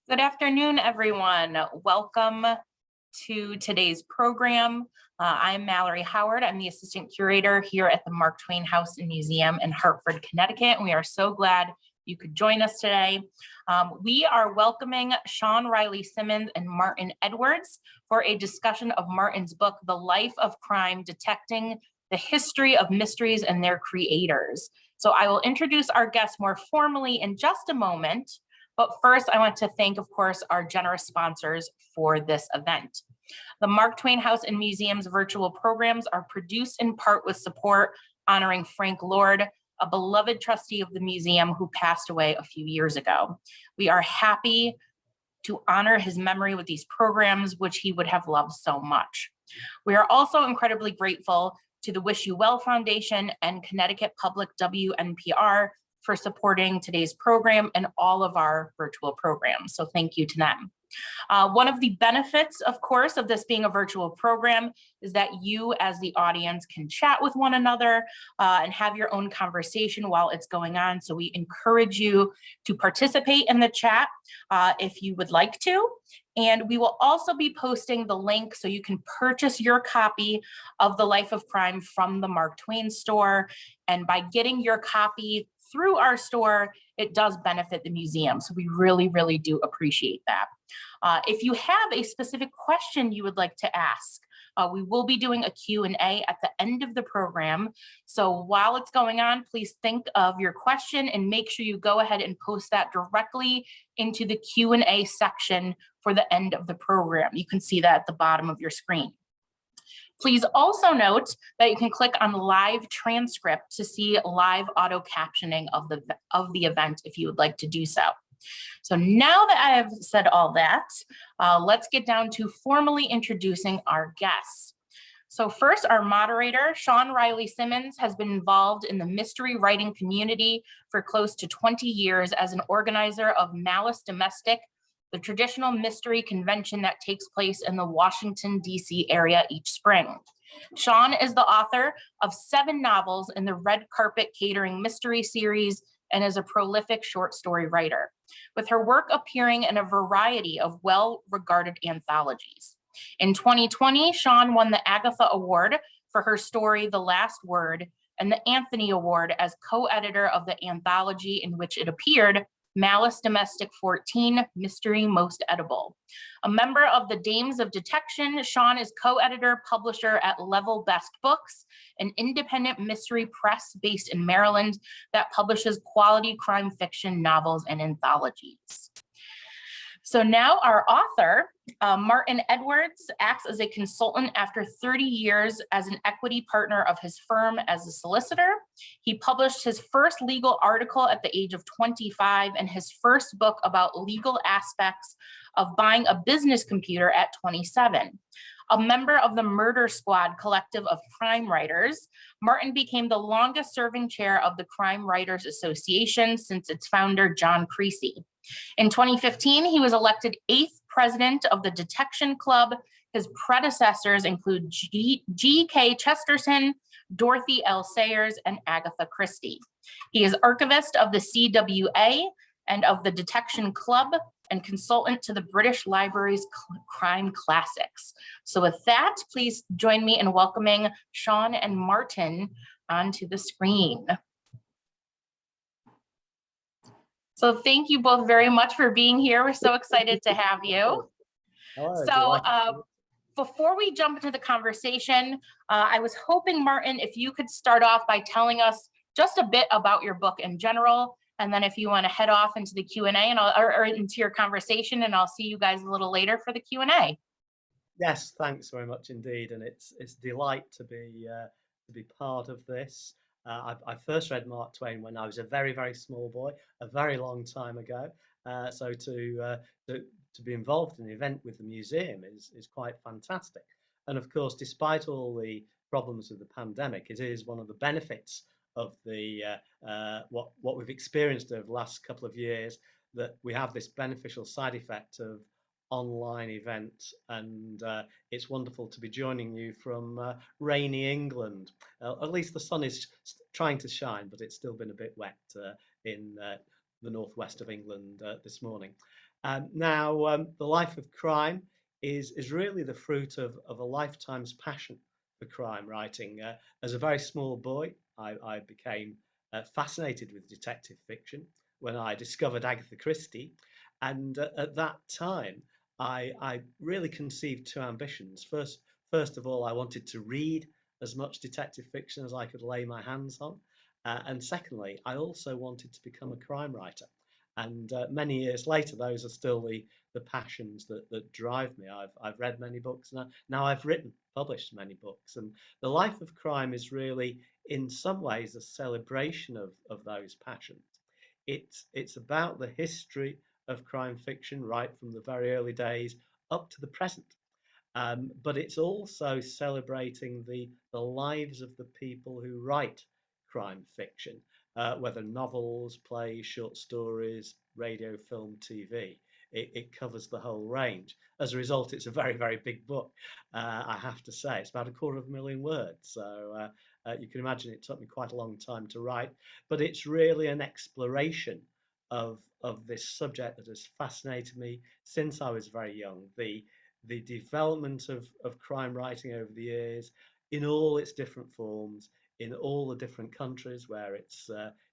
Good afternoon, everyone. Welcome to today's program. I'm Mallory Howard. I'm the assistant curator here at the Mark Twain House Museum in Hartford, Connecticut. And we are so glad you could join us today. We are welcoming Shawn Reilly Simmons and Martin Edwards for a discussion of Martin's book, The Life of Crime: Detecting the History of Mysteries and Their Creators. So I will introduce our guests more formally in just a moment. But first, I want to thank, of course, our generous sponsors for this event. The Mark Twain House and Museum's virtual programs are produced in part with support honoring Frank Lord, a beloved trustee of the museum who passed away a few years ago. We are happy to honor his memory with these programs, which he would have loved so much. We are also incredibly grateful to the Wish You Well Foundation and Connecticut Public WNPR for supporting today's program and all of our virtual programs. So thank you to them. One of the benefits, of course, of this being a virtual program is that you as the audience can chat with one another and have your own conversation while it's going on. So we encourage you to participate in the chat if you would like to. And we will also be posting the link so you can purchase your copy of The Life of Crime from the Mark Twain store. And by getting your copy through our store, it does benefit the museum. So we really, really do appreciate that. If you have a specific question you would like to ask, we will be doing a Q&A at the end of the program. So while it's going on, please think of your question and make sure you go ahead and post that directly into the Q&A section for the end of the program. You can see that at the bottom of your screen. Please also note that you can click on live transcript to see live auto captioning of the event if you would like to do so. So now that I have said all that, let's get down to formally introducing our guests. So first, our moderator, Shawn Reilly Simmons, has been involved in the mystery writing community for close to 20 years as an organizer of Malice Domestic, the traditional mystery convention that takes place in the Washington, D.C. area each spring. Shawn is the author of 7 novels in the Red Carpet Catering Mystery Series and is a prolific short story writer, with her work appearing in a variety of well-regarded anthologies. In 2020, Shawn won the Agatha Award for her story, The Last Word, and the Anthony Award as co-editor of the anthology in which it appeared, Malice Domestic 14, Mystery Most Edible. A member of the Dames of Detection, Shawn is co-editor, publisher at Level Best Books, an independent mystery press based in Maryland that publishes quality crime fiction novels and anthologies. So now our author, Martin Edwards, acts as a consultant after 30 years as an equity partner of his firm as a solicitor. He published his first legal article at the age of 25 and his first book about legal aspects of buying a business computer at 27. A member of the Murder Squad collective of crime writers, Martin became the longest serving chair of the Crime Writers Association since its founder, John Creasy. In 2015, he was elected 8th president of the Detection Club. His predecessors include G.K. Chesterton, Dorothy L. Sayers, and Agatha Christie. He is archivist of the CWA and of the Detection Club and consultant to the British Library's Crime Classics. So with that, please join me in welcoming Shawn and Martin onto the screen. So thank you both very much for being here. We're so excited to have you. Hello, so before we jump into the conversation, I was hoping, Martin, if you could start off by telling us just a bit about your book in general, and then if you want to head off into the Q&A or into your conversation, and I'll see you guys a little later for the Q&A. Yes, thanks very much indeed, and it's a delight to be part of this. I first read Mark Twain when I was a very, very small boy, a very long time ago. So to be involved in the event with the museum is quite fantastic. And of course, despite all the problems of the pandemic, it is one of the benefits of the what we've experienced over the last couple of years, that we have this beneficial side effect of online events, and it's wonderful to be joining you from rainy England. At least the sun is trying to shine, but it's still been a bit wet in the northwest of England this morning. The Life of Crime is really the fruit of a lifetime's passion for crime writing. As a very small boy, I became fascinated with detective fiction when I discovered Agatha Christie. And at that time, I really conceived two ambitions. First of all, I wanted to read as much detective fiction as I could lay my hands on. And secondly, I also wanted to become a crime writer. And many years later, those are still the passions that drive me. I've read many books now I've published many books. And The Life of Crime is really, in some ways, a celebration of those passions. It's about the history of crime fiction right from the very early days up to the present. But it's also celebrating the lives of the people who write crime fiction, whether novels, plays, short stories, radio, film, TV. It covers the whole range. As a result, it's a very, very big book. I have to say, it's about 250,000 words. So you can imagine it took me quite a long time to write, but it's really an exploration of this subject that has fascinated me since I was very young. The development of crime writing over the years in all its different forms, in all the different countries where it's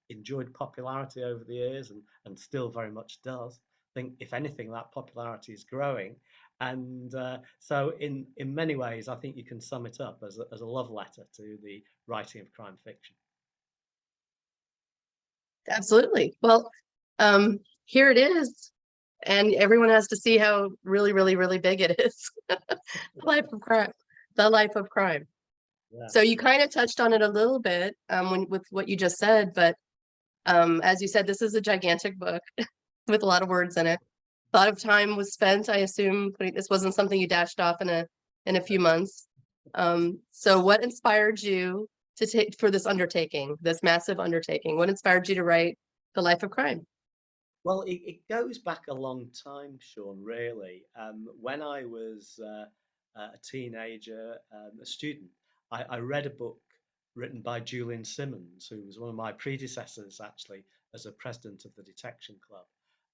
enjoyed popularity over the years and still very much does. I think, if anything, that popularity is growing. And so, in many ways, I think you can sum it up as a love letter to the writing of crime fiction. Absolutely. Well, here it is. And everyone has to see how really, really, really big it is. The Life of Crime. The Life of Crime. Yeah. So you kind of touched on it a little bit with what you just said, but as you said, this is a gigantic book with a lot of words in it. A lot of time was spent, I assume, this wasn't something you dashed off in a few months. So what inspired you to take for this undertaking, this massive undertaking? What inspired you to write The Life of Crime? Well, it goes back a long time, Shawn, really. When I was a teenager, a student, I read a book written by Julian Simmons, who was one of my predecessors, actually, as a president of the Detection Club,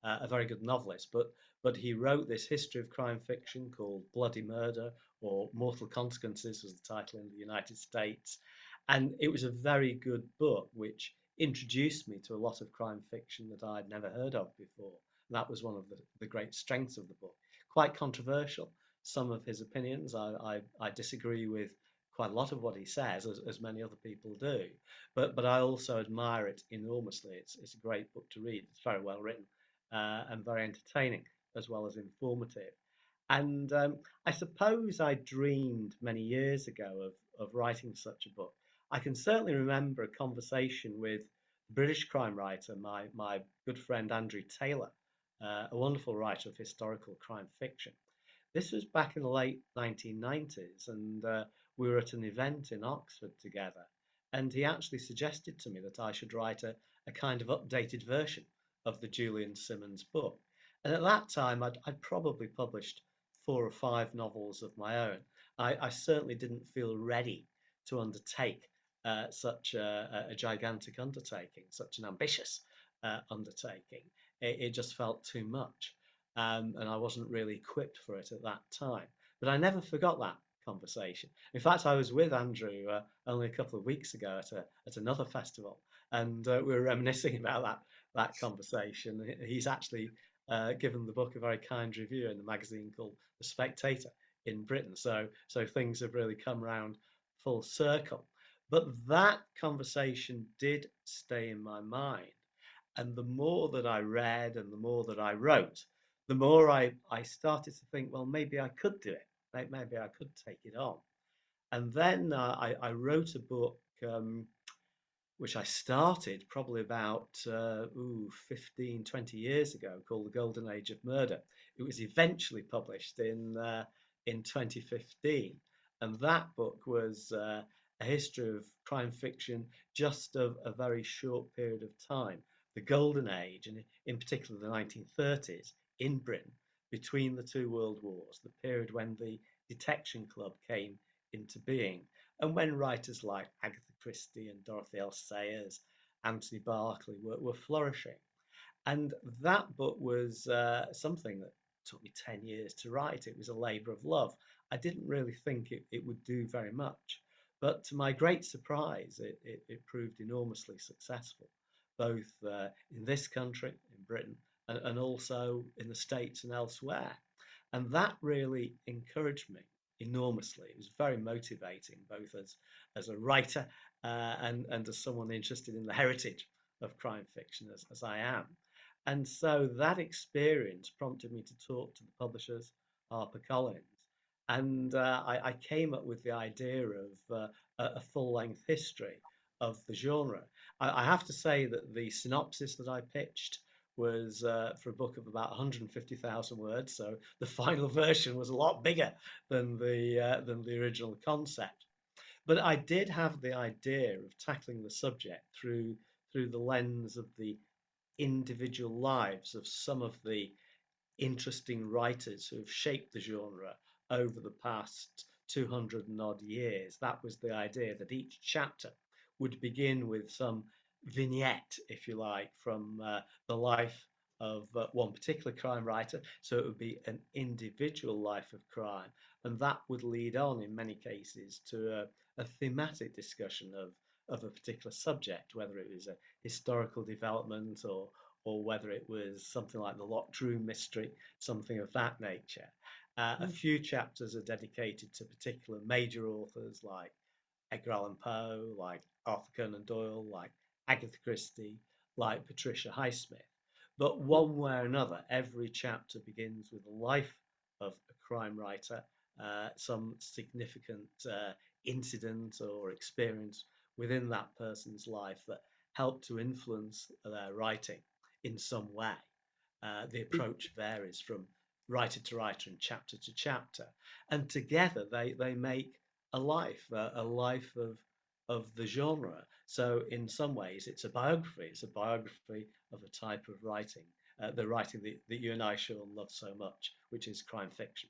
a very good novelist. But he wrote this history of crime fiction called Bloody Murder, or Mortal Consequences was the title in the United States. And it was a very good book, which introduced me to a lot of crime fiction that I'd never heard of before. And that was one of the great strengths of the book. Quite controversial, some of his opinions. I disagree with quite a lot of what he says, as many other people do. But I also admire it enormously. It's a great book to read. It's very well written and very entertaining, as well as informative. And I suppose I dreamed many years ago of writing such a book. I can certainly remember a conversation with a British crime writer, my good friend Andrew Taylor, a wonderful writer of historical crime fiction. This was back in the late 1990s, and we were at an event in Oxford together. And he actually suggested to me that I should write a kind of updated version of the Julian Simmons book. And at that time, I'd probably published 4 or 5 novels of my own. I certainly didn't feel ready to undertake such a gigantic undertaking, such an ambitious undertaking. It just felt too much, and I wasn't really equipped for it at that time. But I never forgot that conversation. In fact, I was with Andrew only a couple of weeks ago at another festival, and we were reminiscing about that conversation. He's actually given the book a very kind review in a magazine called The Spectator in Britain. So things have really come round full circle. But that conversation did stay in my mind. And the more that I read and the more that I wrote, the more I started to think, well, maybe I could do it. Maybe I could take it on. And then I wrote a book which I started probably about 15, 20 years ago, called The Golden Age of Murder. It was eventually published in 2015. And that book was a history of crime fiction just of a very short period of time. The Golden Age, and in particular the 1930s in Britain, between the two world wars, the period when the Detection Club came into being, and when writers like Agatha Christie and Dorothy L. Sayers, Anthony Berkeley were flourishing. And that book was something that took me 10 years to write. It was a labor of love. I didn't really think it would do very much. But to my great surprise, it proved enormously successful, both in this country, in Britain, and also in the States and elsewhere. And that really encouraged me enormously. It was very motivating, both as a writer and as someone interested in the heritage of crime fiction, as I am. And so that experience prompted me to talk to the publishers, HarperCollins, and I came up with the idea of a full-length history of the genre. I have to say that the synopsis that I pitched was for a book of about 150,000 words, so the final version was a lot bigger than the original concept. But I did have the idea of tackling the subject through the lens of the individual lives of some of the interesting writers who have shaped the genre over the past 200 and odd years. That was the idea, that each chapter would begin with some vignette, if you like, from the life of one particular crime writer. So it would be an individual life of crime. And that would lead on, in many cases, to a thematic discussion of a particular subject, whether it was a historical development or whether it was something like the locked room mystery, something of that nature. A few chapters are dedicated to particular major authors like Edgar Allan Poe, like Arthur Conan Doyle, like Agatha Christie, like Patricia Highsmith. But one way or another, every chapter begins with the life of a crime writer, some significant incident or experience within that person's life that helped to influence their writing in some way. The approach varies from writer to writer and chapter to chapter, and together they make a life of the genre. So in some ways, it's a biography. It's a biography of a type of writing, the writing that you and I, Shawn, love so much, which is crime fiction.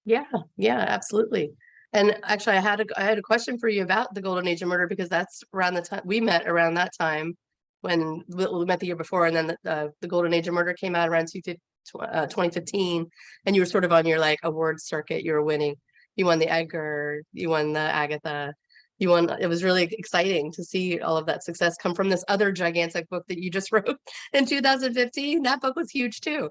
Yeah, yeah, absolutely. And actually, I had a question for you about the Golden Age of Murder, because that's around the time we met, around that time when we met the year before, and then the Golden Age of Murder came out around 2015, and you were sort of on your like award circuit. You were winning. You won the Edgar, you won the Agatha, you won. It was really exciting to see all of that success come from this other gigantic book that you just wrote in 2015. That book was huge too.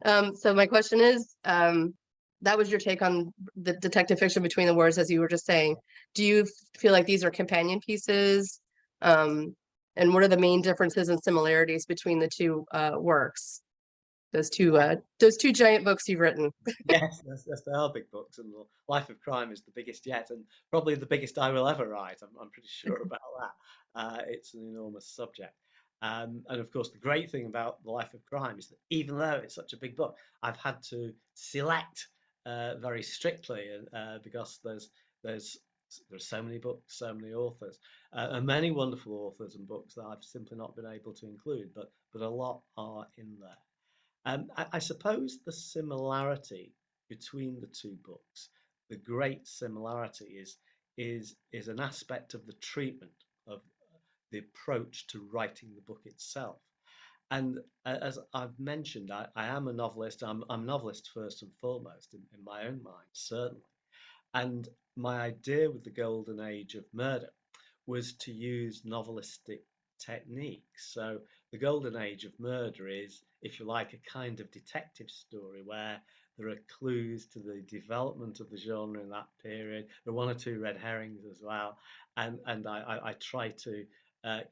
So my question is, that was your take on the detective fiction between the wars, as you were just saying. Do you feel like these are companion pieces? And what are the main differences and similarities between the two works? Those two giant books you've written. Yes, they are big books, and the Life of Crime is the biggest yet, and probably the biggest I will ever write. I'm pretty sure about that. It's an enormous subject. And of course, the great thing about the Life of Crime is that even though it's such a big book, I've had to select very strictly because there's there's so many books, so many authors, and many wonderful authors and books that I've simply not been able to include, but a lot are in there. I suppose the similarity between the two books, the great similarity is an aspect of the treatment of the approach to writing the book itself. And as I've mentioned, I am a novelist. I'm a novelist first and foremost in my own mind, certainly. And my idea with the Golden Age of Murder was to use novelistic techniques. So the Golden Age of Murder is, if you like, a kind of detective story where there are clues to the development of the genre in that period. There are one or two red herrings as well, and I try to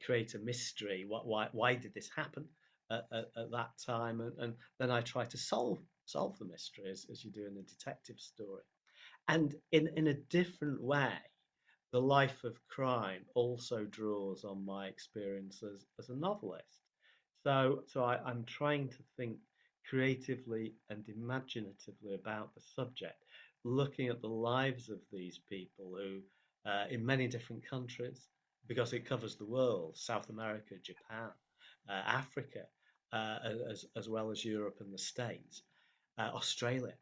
create a mystery. Why did this happen at that time? And then I try to solve the mystery as you do in a detective story. And in a different way, the Life of Crime also draws on my experience as a novelist. I'm trying to think creatively and imaginatively about the subject, looking at the lives of these people who, in many different countries, because it covers the world, South America, Japan, Africa, as well as Europe and the States, Australia,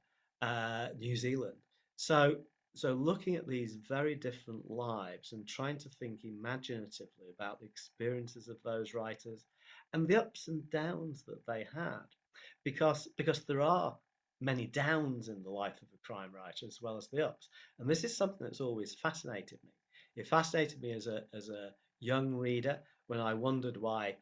New Zealand. So, so looking at these very different lives and trying to think imaginatively about the experiences of those writers and the ups and downs that they had, because there are many downs in the life of a crime writer as well as the ups. And this is something that's always fascinated me. It fascinated me as a young reader when I wondered why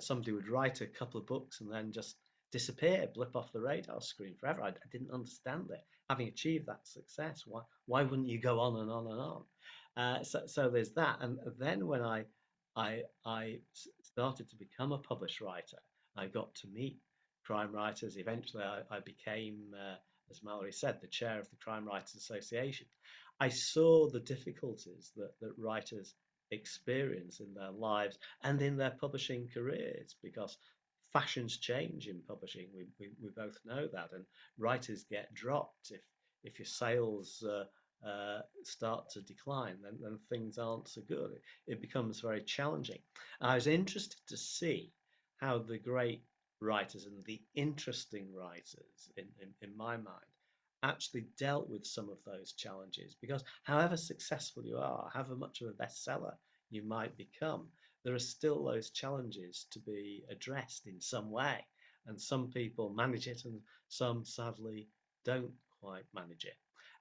somebody would write a couple of books and then just disappear, blip off the radar screen forever. I didn't understand it. Having achieved that success, why wouldn't you go on and on and on? So there's that. And then when I started to become a published writer, I got to meet crime writers. Eventually, I became, as Mallory said, the chair of the Crime Writers Association. I saw the difficulties that writers experience in their lives and in their publishing careers, because fashions change in publishing. We both know that, and writers get dropped if your sales start to decline, then things aren't so good. It becomes very challenging. And I was interested to see how the great writers and the interesting writers, in my mind, actually dealt with some of those challenges. Because however successful you are, however much of a bestseller you might become, there are still those challenges to be addressed in some way. And some people manage it, and some sadly don't quite manage it.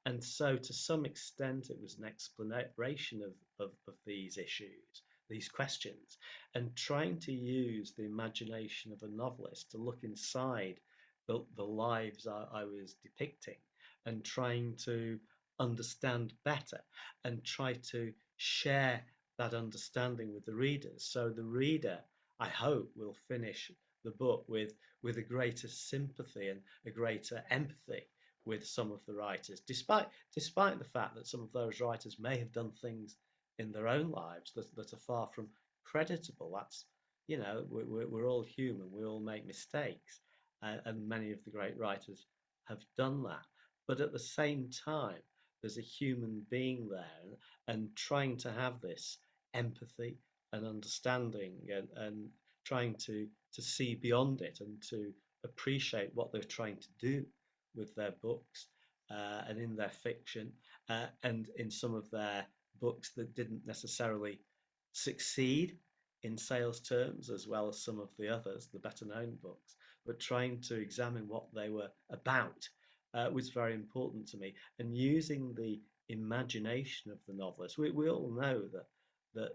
And so, to some extent, it was an exploration of these issues, these questions, and trying to use the imagination of a novelist to look inside the lives I was depicting, and trying to understand better and try to share that understanding with the readers. So the reader, I hope, will finish the book with a greater sympathy and a greater empathy with some of the writers, despite the fact that some of those writers may have done things in their own lives that are far from creditable. That's, we're all human, we all make mistakes, and many of the great writers have done that. But at the same time, there's a human being there, and trying to have this empathy and understanding, and trying to see beyond it and to appreciate what they're trying to do with their books, and in their fiction, and in some of their books that didn't necessarily succeed in sales terms as well as some of the others, the better known books, but trying to examine what they were about was very important to me. And using the imagination of the novelist, we all know that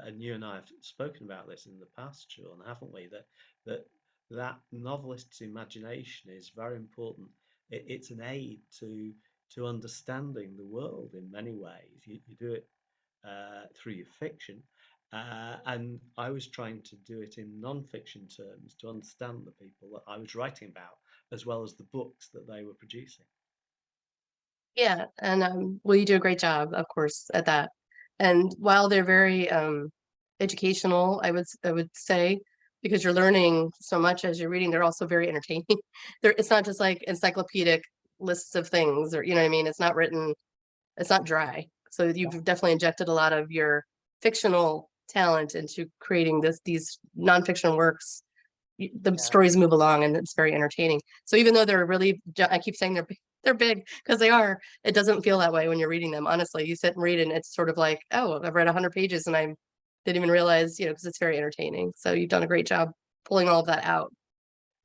and you and I have spoken about this in the past, Shawn, haven't we? That novelist's imagination is very important. It's an aid to understanding the world in many ways. You do it through your fiction, and I was trying to do it in non-fiction terms to understand the people that I was writing about, as well as the books that they were producing. Yeah, and well, you do a great job, of course, at that. And while they're very educational, I would say, because you're learning so much as you're reading, they're also very entertaining. It's not just like encyclopedic lists of things, or you know what I mean? It's not written, it's not dry. So you've definitely injected a lot of your fictional talent into creating these nonfiction works. The stories move along, and it's very entertaining. So even though they're really, I keep saying they're big, because they are, it doesn't feel that way when you're reading them. Honestly, you sit and read and it's sort of like, oh, I've read 100 pages and I didn't even realize, because it's very entertaining. So you've done a great job pulling all of that out.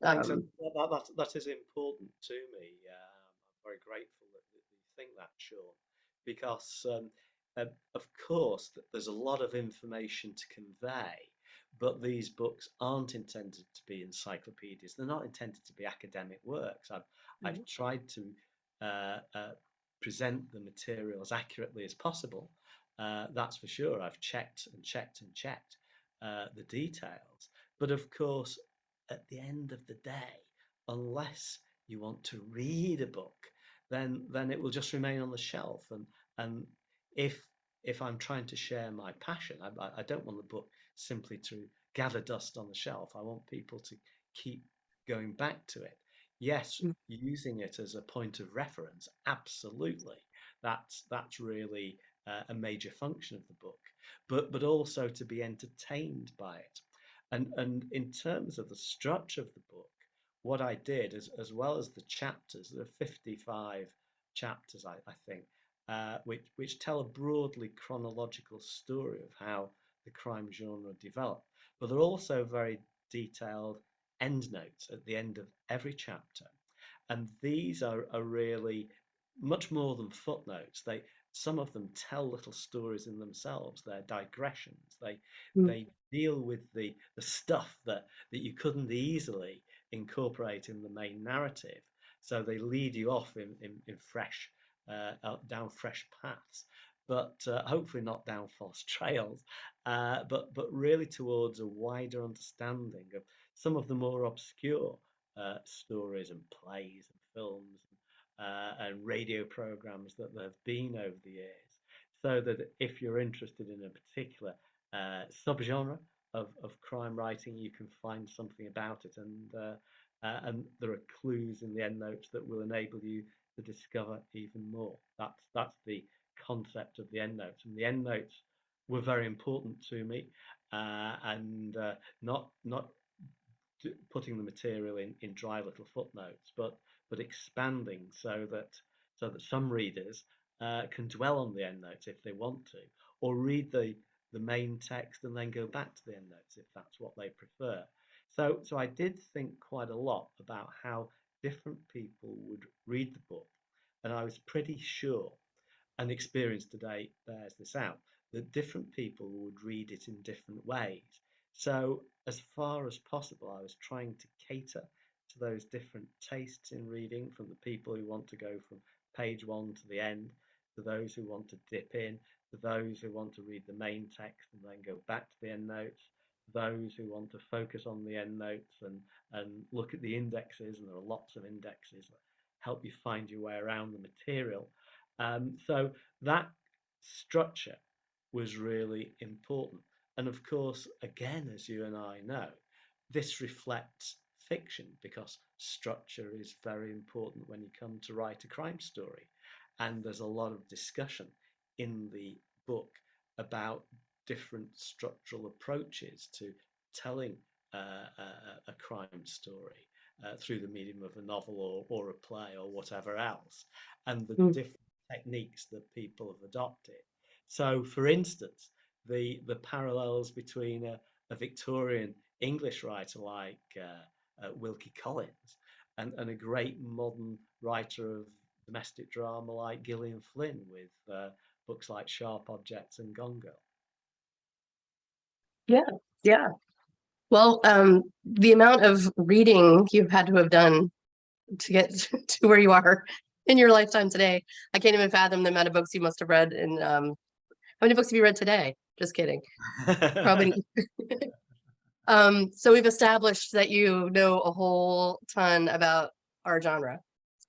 Thanks, and that is important to me. I'm very grateful that you think that, Shawn, because of course there's a lot of information to convey, but these books aren't intended to be encyclopedias. They're not intended to be academic works. I've tried to present the material as accurately as possible. That's for sure. I've checked and checked and checked the details, but of course, at the end of the day, unless you want to read a book, then it will just remain on the shelf. And if I'm trying to share my passion, I don't want the book simply to gather dust on the shelf. I want people to keep going back to it. Yes, using it as a point of reference, absolutely. That's really a major function of the book, but also to be entertained by it. And in terms of the structure of the book, what I did, as well as the chapters, there are 55 chapters, I think, which tell a broadly chronological story of how the crime genre developed. but they're also very detailed endnotes at the end of every chapter. And these are really much more than footnotes. Some of them tell little stories in themselves. They're digressions. Mm. They deal with the stuff that you couldn't easily incorporate in the main narrative. So they lead you off in fresh down fresh paths, but hopefully not down false trails, but really towards a wider understanding of some of the more obscure stories and plays and films and radio programs that there have been over the years, so that if you're interested in a particular subgenre of crime writing, you can find something about it, and there are clues in the endnotes that will enable you to discover even more. That's the concept of the endnotes, and the endnotes were very important to me, and not putting the material in dry little footnotes, but expanding so that some readers can dwell on the endnotes if they want to, or read the main text and then go back to the endnotes if that's what they prefer. So I did think quite a lot about how different people would read the book, and I was pretty sure, and experience today bears this out, that different people would read it in different ways. So, as far as possible, I was trying to cater to those different tastes in reading, from the people who want to go from page one to the end, to those who want to dip in, to those who want to read the main text and then go back to the end notes, those who want to focus on the end notes and look at the indexes, and there are lots of indexes that help you find your way around the material. So that structure was really important. And of course, again, as you and I know, this reflects fiction, because structure is very important when you come to write a crime story. And there's a lot of discussion in the book about different structural approaches to telling a crime story through the medium of a novel or a play or whatever else, and the Mm. different techniques that people have adopted. So, for instance, the parallels between a Victorian English writer like Wilkie Collins and a great modern writer of domestic drama like Gillian Flynn with books like Sharp Objects and Gone Girl. Yeah, yeah. Well, the amount of reading you've had to have done to get to where you are in your lifetime today, I can't even fathom the amount of books you must have read. And how many books have you read today? Just kidding. Probably. So we've established that you know a whole ton about our genre.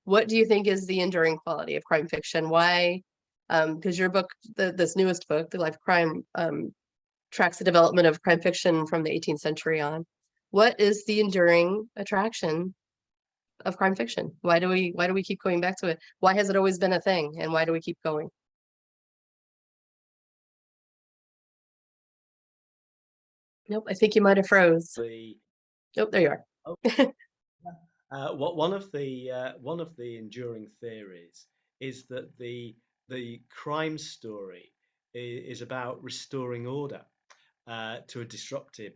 What do you think is the enduring quality of crime fiction? Why? Because your book, this newest book, The Life of Crime, tracks the development of crime fiction from the 18th century on. What is the enduring attraction of crime fiction? Why do we keep going back to it? Why has it always been a thing, and why do we keep going? Nope, I think you might have froze. The Nope, there you are. oh, one of the enduring theories is that the crime story is about restoring order to a disruptive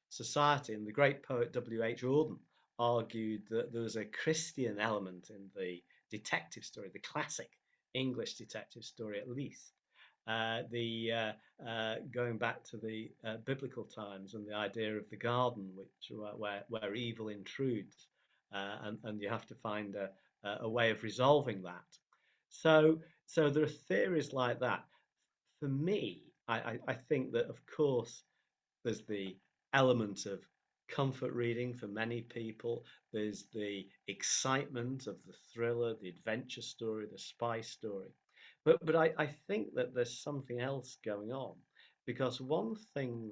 society. And the great poet W.H. Auden argued that there was a Christian element in the detective story, the classic English detective story at least. The Going back to the biblical times and the idea of the garden, where evil intrudes, and you have to find a way of resolving that. So there are theories like that. For me, I think that, of course, there's the element of comfort reading for many people. There's the excitement of the thriller, the adventure story, the spy story. But I think that there's something else going on, because one thing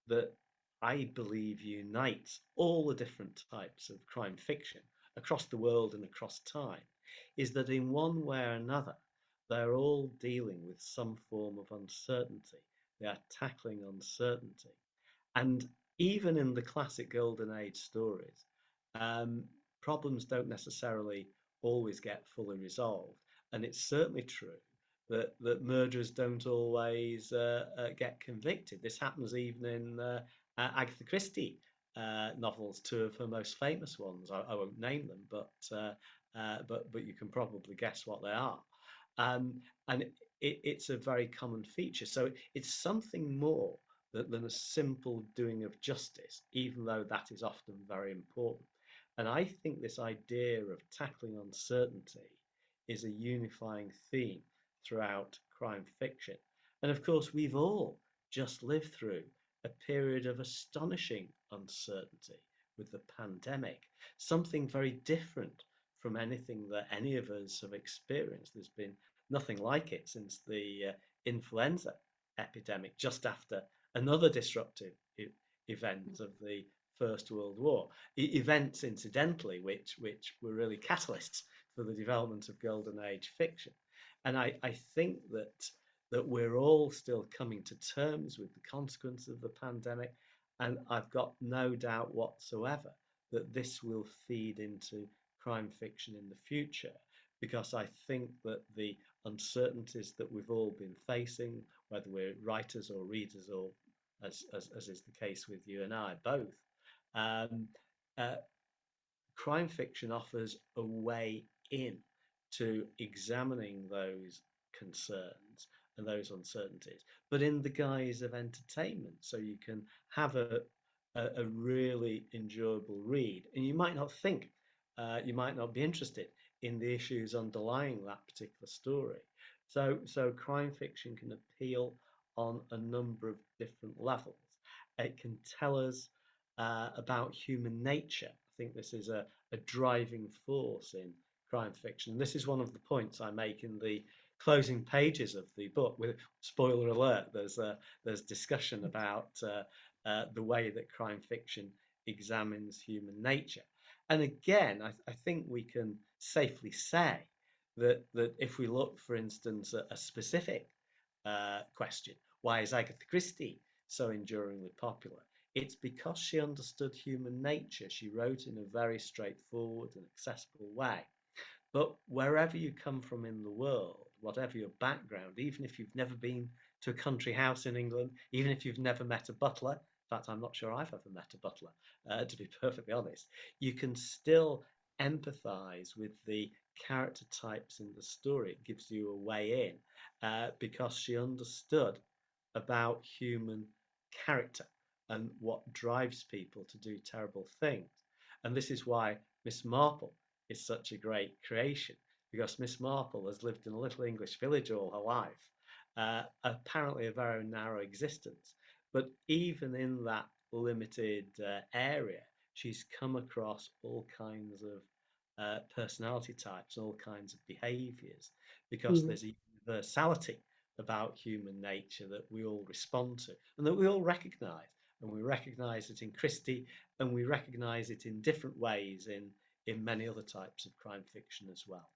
that I believe unites all the different types of crime fiction across the world and across time is that in one way or another, they're all dealing with some form of uncertainty. They are tackling uncertainty. And even in the classic Golden Age stories, um, problems don't necessarily always get fully resolved. And it's certainly true that murderers don't always get convicted. This happens even in Agatha Christie novels, two of her most famous ones. I won't name them, but you can probably guess what they are. And it's a very common feature. So it's something more than a simple doing of justice, even though that is often very important. And I think this idea of tackling uncertainty is a unifying theme throughout crime fiction. And of course, we've all just lived through a period of astonishing uncertainty with the pandemic, something very different from anything that any of us have experienced. There's been nothing like it since the influenza epidemic, just after another disruptive event of the First World War. Events, incidentally, which were really catalysts for the development of Golden Age fiction. And I think that we're all still coming to terms with the consequences of the pandemic. And I've got no doubt whatsoever that this will feed into crime fiction in the future, because I think that the uncertainties that we've all been facing, whether we're writers or readers, or as is the case with you and I both, um, uh, crime fiction offers a way in to examining those concerns and those uncertainties, but in the guise of entertainment. So you can have a really enjoyable read, and you might not think, you might not be interested in the issues underlying that particular story. So crime fiction can appeal on a number of different levels. It can tell us about human nature. I think this is a driving force in crime fiction. And this is one of the points I make in the closing pages of the book. With spoiler alert, there's discussion about the way that crime fiction examines human nature. And again, I think we can safely say that if we look, for instance, at a specific question, why is Agatha Christie so enduringly popular? It's because she understood human nature. She wrote in a very straightforward and accessible way. But wherever you come from in the world, whatever your background, even if you've never been to a country house in England, even if you've never met a butler, in fact, I'm not sure I've ever met a butler, to be perfectly honest, you can still empathize with the character types in the story. It gives you a way in because she understood about human character and what drives people to do terrible things. And this is why Miss Marple is such a great creation, because Miss Marple has lived in a little English village all her life, apparently a very narrow existence. But even in that limited area, she's come across all kinds of personality types, all kinds of behaviors, because Mhm. there's a universality about human nature that we all respond to and that we all recognize. And we recognize it in Christie, and we recognize it in different ways in many other types of crime fiction as well.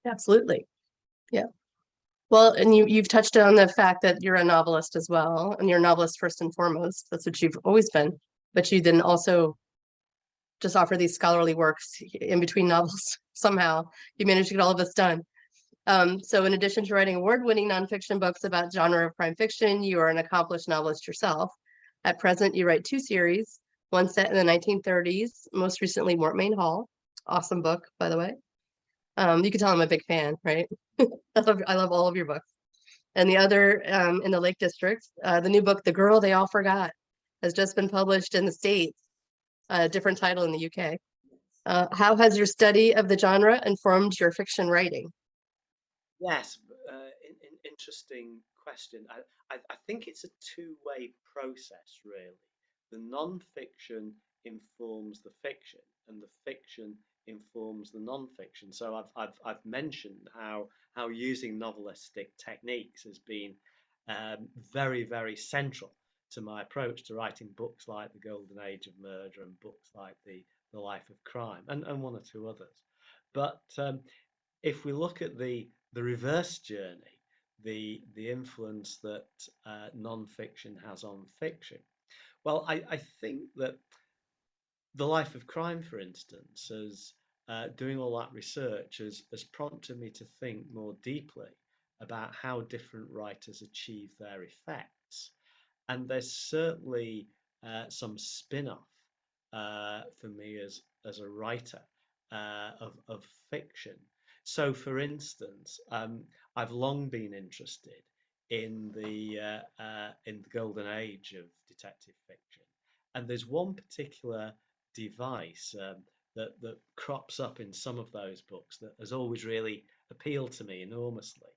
Absolutely. Yeah. Well, and you've touched on the fact that you're a novelist as well, and you're a novelist first and foremost. That's what you've always been. But you then also just offer these scholarly works in between novels. Somehow you managed to get all of this done. So in addition to writing award-winning nonfiction books about genre of crime fiction, you are an accomplished novelist yourself. At present, you write two series, one set in the 1930s, most recently Mort Main Hall. Awesome book, by the way. You can tell I'm a big fan, right? I love all of your books. And the other in the Lake District, the new book, The Girl They All Forgot, has just been published in the States, a different title in the UK. How has your study of the genre informed your fiction writing? Yes, interesting question. I think it's a two-way process, really. The non-fiction informs the fiction, and the fiction informs the non-fiction. So I've mentioned how using novelistic techniques has been very central to my approach to writing books like The Golden Age of Murder and books like The Life of Crime, and one or two others. But if we look at the reverse journey, the influence that non-fiction has on fiction, well, I think that The Life of Crime, for instance, as doing all that research has prompted me to think more deeply about how different writers achieve their effects. And there's certainly some spin-off for me as a writer of fiction. So, for instance, I've long been interested in the golden age of detective fiction, and there's one particular device that crops up in some of those books that has always really appealed to me enormously,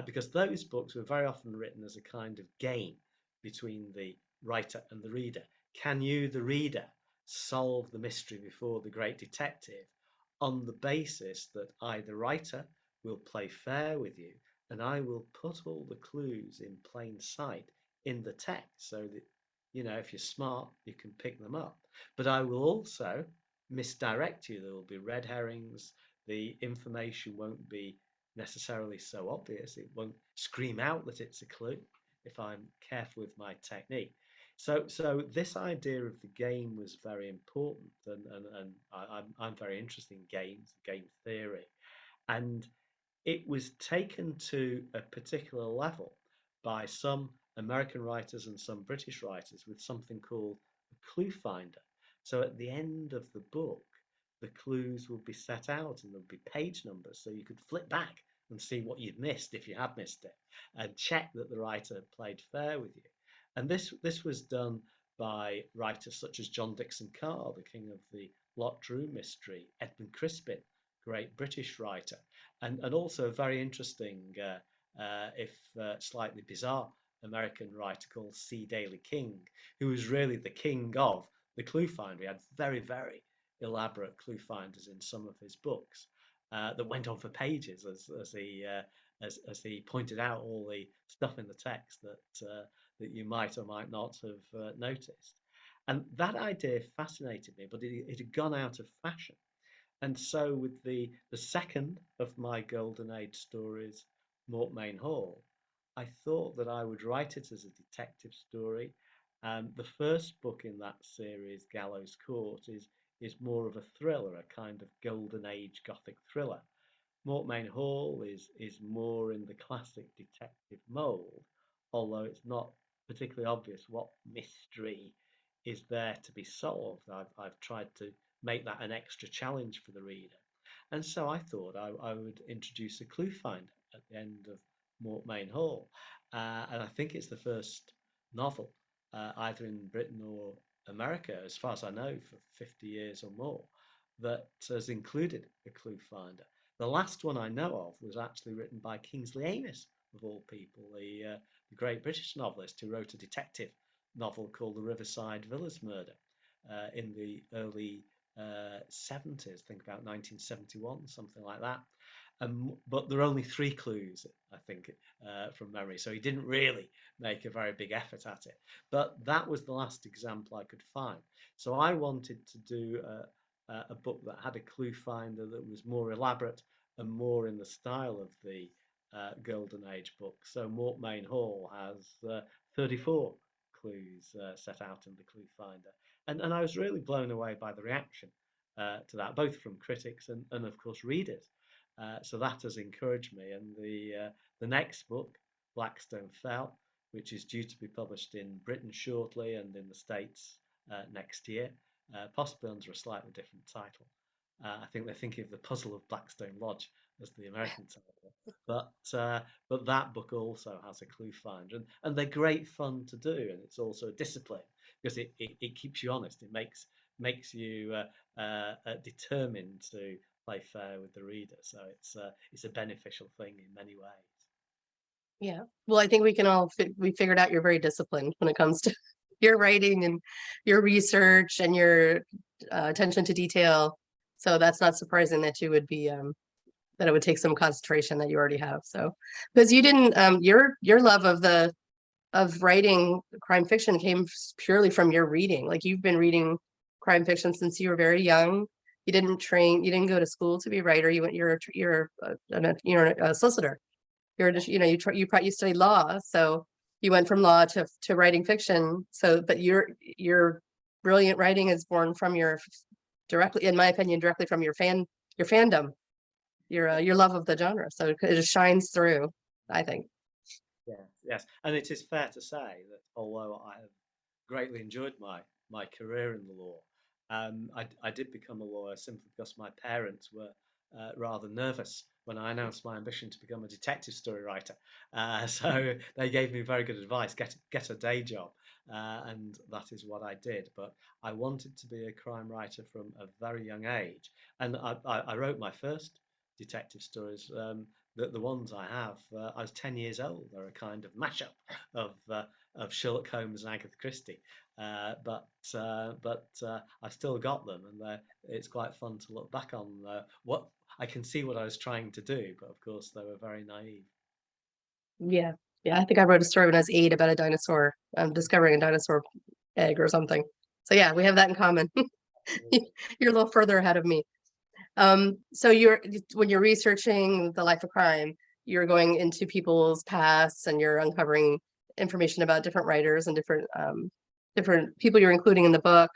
because those books were very often written as a kind of game between the writer and the reader. Can you, the reader, solve the mystery before the great detective on the basis that I, the writer, will play fair with you and I will put all the clues in plain sight in the text so that, if you're smart, you can pick them up. But I will also misdirect you. There will be red herrings. The information won't be necessarily so obvious. It won't scream out that it's a clue if I'm careful with my technique. So this idea of the game was very important, and I'm very interested in games, game theory, and it was taken to a particular level by some American writers and some British writers with something called a clue finder. So at the end of the book, the clues would be set out and there would be page numbers, so you could flip back and see what you'd missed if you had missed it, and check that the writer had played fair with you. And this was done by writers such as John Dickson Carr, the king of the Locked Room mystery, Edmund Crispin, great British writer, and also a very interesting, if slightly bizarre, American writer called C. Daley King, who was really the king of the clue finder. He had very, very elaborate clue finders in some of his books that went on for pages as he pointed out all the stuff in the text that you might or might not have noticed. And that idea fascinated me, but it had gone out of fashion. And so, with the second of my Golden Age stories, Mortmain Hall, I thought that I would write it as a detective story. The first book in that series, Gallows Court, is more of a thriller, a kind of Golden Age Gothic thriller. Mortmain Hall is more in the classic detective mould, although it's not particularly obvious what mystery is there to be solved. I've tried to make that an extra challenge for the reader. And so I thought I would introduce a clue finder at the end of Mortmain Hall. And I think it's the first novel, either in Britain or America, as far as I know, for 50 years or more, that has included a clue finder. The last one I know of was actually written by Kingsley Amis, of all people, the great British novelist who wrote a detective novel called The Riverside Villas Murder in the early 70s, think about 1971, something like that. But there are only 3 clues, I think, from memory. So he didn't really make a very big effort at it. But that was the last example I could find. So I wanted to do a book that had a clue finder that was more elaborate and more in the style of the Golden Age book. So Mortmain Hall has 34 clues set out in the clue finder. And I was really blown away by the reaction to that, both from critics and of course readers. So that has encouraged me. And the next book, Blackstone Fell, which is due to be published in Britain shortly and in the States next year, possibly under a slightly different title. I think they're thinking of The Puzzle of Blackstone Lodge as the American title. But that book also has a clue finder, and they're great fun to do, and it's also a discipline because it keeps you honest. It makes you determined to play fair with the reader. So it's a beneficial thing in many ways. Yeah. Well, I think we can all we figured out you're very disciplined when it comes to your writing and your research and your attention to detail. So that's not surprising that you would be that it would take some concentration that you already have. So because you didn't your love of writing crime fiction came purely from your reading. Like you've been reading crime fiction since you were very young. You didn't go to school to be a writer. You're a solicitor. You're just, you studied law, so you went from law to writing fiction. So, but your brilliant writing is born from directly, in my opinion, directly from your fandom, your love of the genre. So it just shines through, I think. Yeah, yes. And it is fair to say that although I have greatly enjoyed my career in the law, I did become a lawyer simply because my parents were rather nervous when I announced my ambition to become a detective story writer. So they gave me very good advice: get a day job, and that is what I did. But I wanted to be a crime writer from a very young age, and I wrote my first detective stories. The ones I have, I was 10 years old. They're a kind of mashup of Sherlock Holmes and Agatha Christie. But I've still got them, and it's quite fun to look back on what I can see what I was trying to do, but of course they were very naive. Yeah. Yeah. I think I wrote a story when I was 8 about a dinosaur, discovering a dinosaur egg or something. So yeah, we have that in common. You're a little further ahead of me. So when you're researching the life of crime, you're going into people's pasts and you're uncovering information about different writers and different people you're including in the book.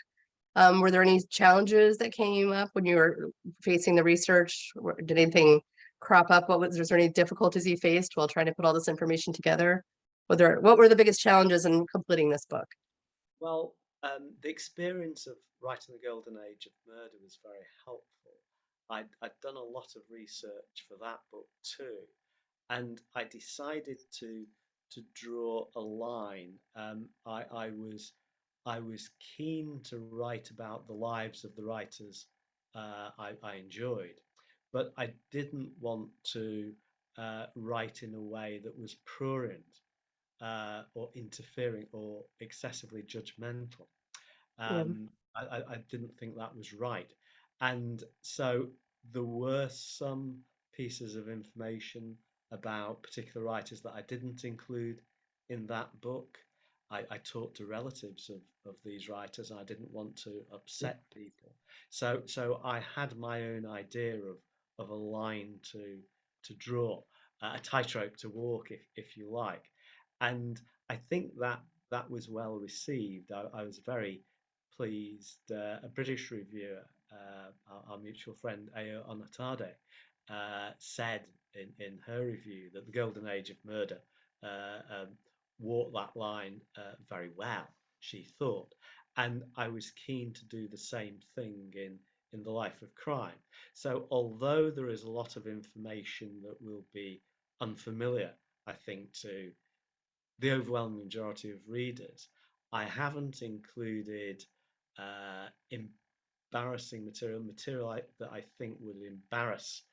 Were there any challenges that came up when you were facing the research? Did anything crop up? Was there any difficulties you faced while trying to put all this information together? What were the biggest challenges in completing this book? Well, the experience of writing The Golden Age of Murder was very helpful. I'd done a lot of research for that book too, and I decided to draw a line. I was keen to write about the lives of the writers I enjoyed, but I didn't want to write in a way that was prurient or interfering or excessively judgmental. Yeah. I didn't think that was right. And so there were some pieces of information about particular writers that I didn't include in that book. I talked to relatives of these writers, and I didn't want to upset people. So I had my own idea of a line to draw, a tightrope to walk, if you like. And I think that was well received. I was very pleased. A British reviewer, our mutual friend Ayo Onatade, said in her review that The Golden Age of Murder walked that line very well, she thought. And I was keen to do the same thing in The Life of Crime. So, although there is a lot of information that will be unfamiliar, I think, to the overwhelming majority of readers, I haven't included uh, embarrassing material that I think would embarrass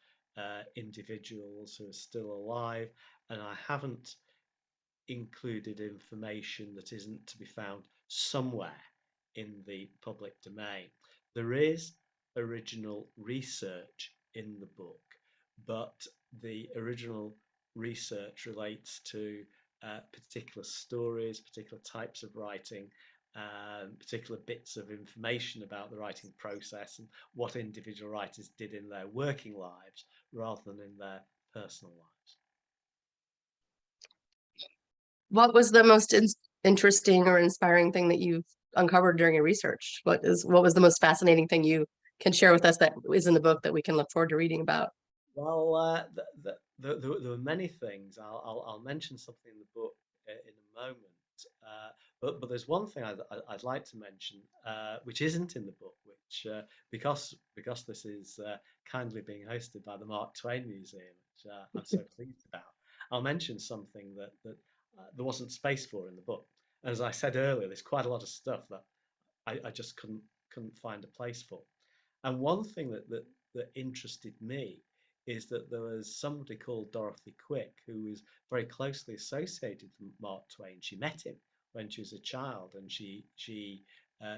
individuals who are still alive, and I haven't included information that isn't to be found somewhere in the public domain. There is original research in the book, but the original research relates to particular stories, particular types of writing, particular bits of information about the writing process and what individual writers did in their working lives rather than in their personal lives. What was the most interesting or inspiring thing that you've uncovered during your research? What was the most fascinating thing you can share with us that is in the book that we can look forward to reading about? Well, there were many things. I'll mention something in the book in a moment. But there's one thing I'd like to mention, which isn't in the book, which because this is kindly being hosted by the Mark Twain Museum, which I'm so pleased about. I'll mention something that there wasn't space for in the book. And as I said earlier, there's quite a lot of stuff that I just couldn't find a place for. And one thing that interested me is that there was somebody called Dorothy Quick who was very closely associated with Mark Twain. She met him when she was a child, and she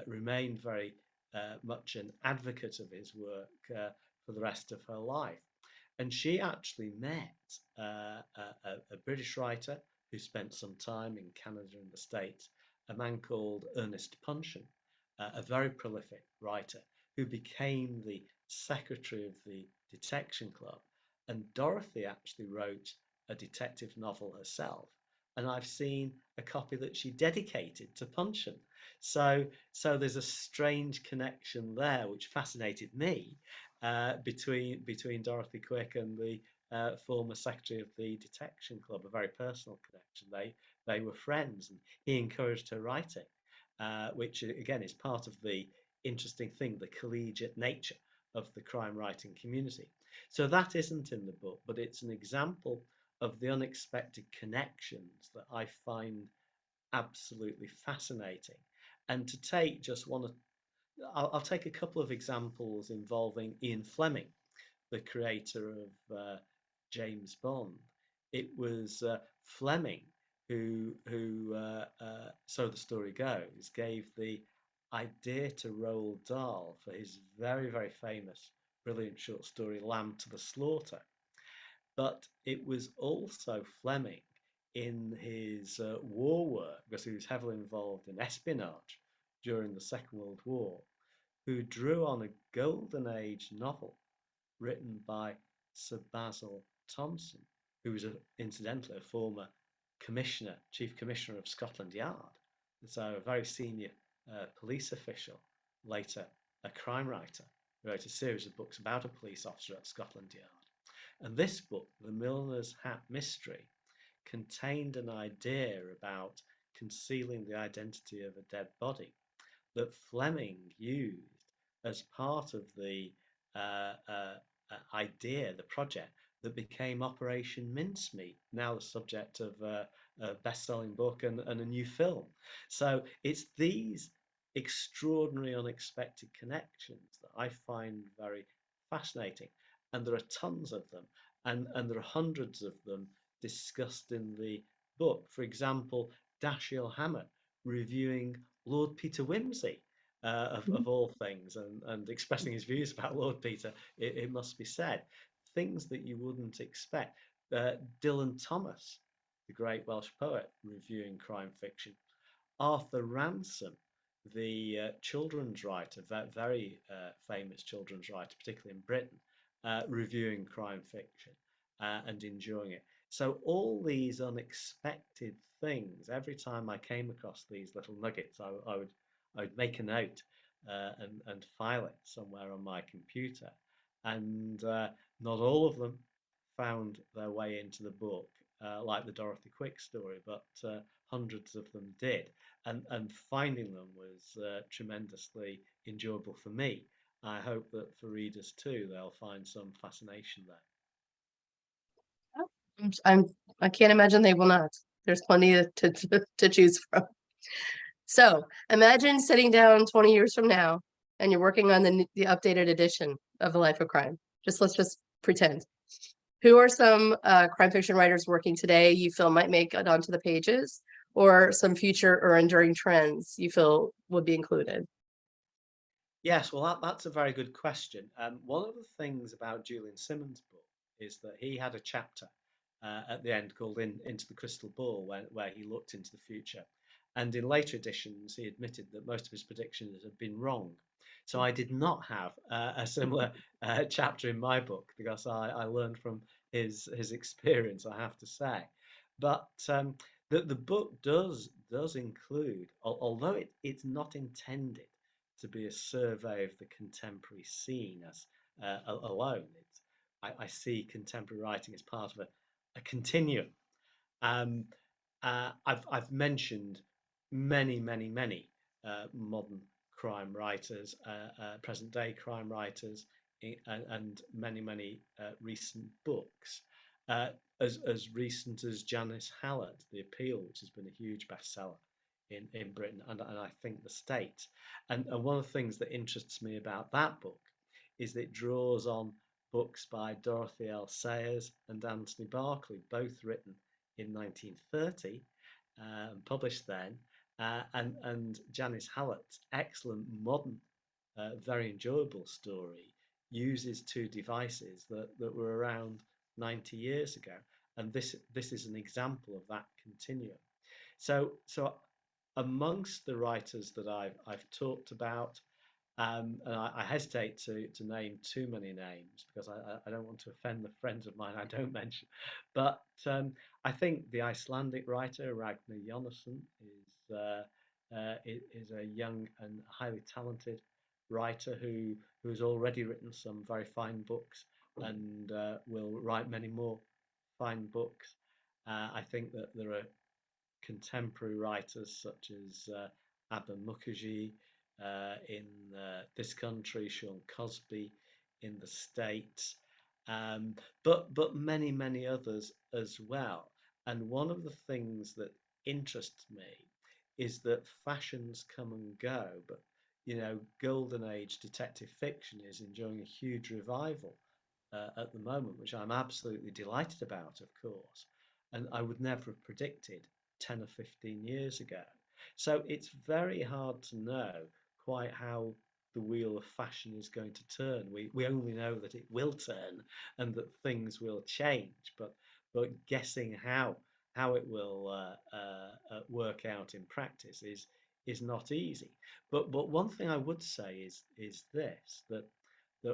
remained very much an advocate of his work for the rest of her life. And she actually met a British writer who spent some time in Canada and the States, a man called Ernest Punchen, a very prolific writer who became the secretary of the Detection Club. And Dorothy actually wrote a detective novel herself. And I've seen a copy that she dedicated to Punchen. So there's a strange connection there, which fascinated me, between Dorothy Quick and the former secretary of the Detection Club, a very personal connection. they were friends, and he encouraged her writing, which again is part of the interesting thing, the collegiate nature of the crime writing community. So that isn't in the book, but it's an example of the unexpected connections that I find absolutely fascinating. And to take just one, I'll take a couple of examples involving Ian Fleming, the creator of James Bond. It was Fleming who, so the story goes, gave the idea to Roald Dahl for his very, very famous, brilliant short story, Lamb to the Slaughter. But it was also Fleming in his war work, because he was heavily involved in espionage during the Second World War, who drew on a golden age novel written by Sir Basil Thomson, who was incidentally a former commissioner, chief commissioner of Scotland Yard, so a very senior police official, later a crime writer, who wrote a series of books about a police officer at Scotland Yard. And this book, The Milliner's Hat Mystery, contained an idea about concealing the identity of a dead body that Fleming used as part of the uh, uh, idea, the project that became Operation Mincemeat, now the subject of a best-selling book and a new film. So it's these extraordinary, unexpected connections that I find very fascinating, and there are tons of them, and there are hundreds of them discussed in the book. For example, Dashiell Hammett reviewing Lord Peter Wimsey, of all things, and expressing his views about Lord Peter, it must be said. Things that you wouldn't expect. Dylan Thomas, the great Welsh poet, reviewing crime fiction. Arthur Ransom, the children's writer, very famous children's writer, particularly in Britain, reviewing crime fiction and enjoying it. So all these unexpected things, every time I came across these little nuggets, I would make a note and file it somewhere on my computer. And not all of them found their way into the book, like the Dorothy Quick story, but hundreds of them did. And finding them was tremendously enjoyable for me. I hope that for readers too, they'll find some fascination there. I'm I can't imagine they will not. There's plenty to choose from. So imagine sitting down 20 years from now and you're working on the updated edition of The Life of Crime. Let's just pretend. Who are some crime fiction writers working today you feel might make it onto the pages, or some future or enduring trends you feel would be included? Yes, well, that's a very good question. One of the things about Julian Simmons' book is that he had a chapter at the end called Into the Crystal Ball, where he looked into the future. And in later editions, he admitted that most of his predictions had been wrong. So I did not have a similar chapter in my book, because I learned from his experience, I have to say. But the book does include, although it's not intended to be a survey of the contemporary scene as alone. I see contemporary writing as part of a continuum. Um, I've mentioned many modern crime writers, present day crime writers, and many recent books. Uh, as recent as Janice Hallett, The Appeal, which has been a huge bestseller in Britain and I think the States. And one of the things that interests me about that book is that it draws on books by Dorothy L. Sayers and Anthony Berkeley, both written in 1930, published then, and Janice Hallett's excellent modern, very enjoyable story uses two devices that were around 90 years ago, and this is an example of that continuum. So amongst the writers that I've talked about, and I hesitate to name too many names because I don't want to offend the friends of mine I don't mention. But I think the Icelandic writer Ragnar Jonasson is a young and highly talented writer who has already written some very fine books and will write many more fine books. I think that there are contemporary writers such as Abba Mukherjee in this country, Sean Cosby in the States, but many others as well. And one of the things that interests me is that fashions come and go, but golden age detective fiction is enjoying a huge revival at the moment, which I'm absolutely delighted about, of course. And I would never have predicted 10 or 15 years ago. So it's very hard to know quite how the wheel of fashion is going to turn. We only know that it will turn and that things will change, but guessing how it will work out in practice is not easy. But one thing I would say is this, that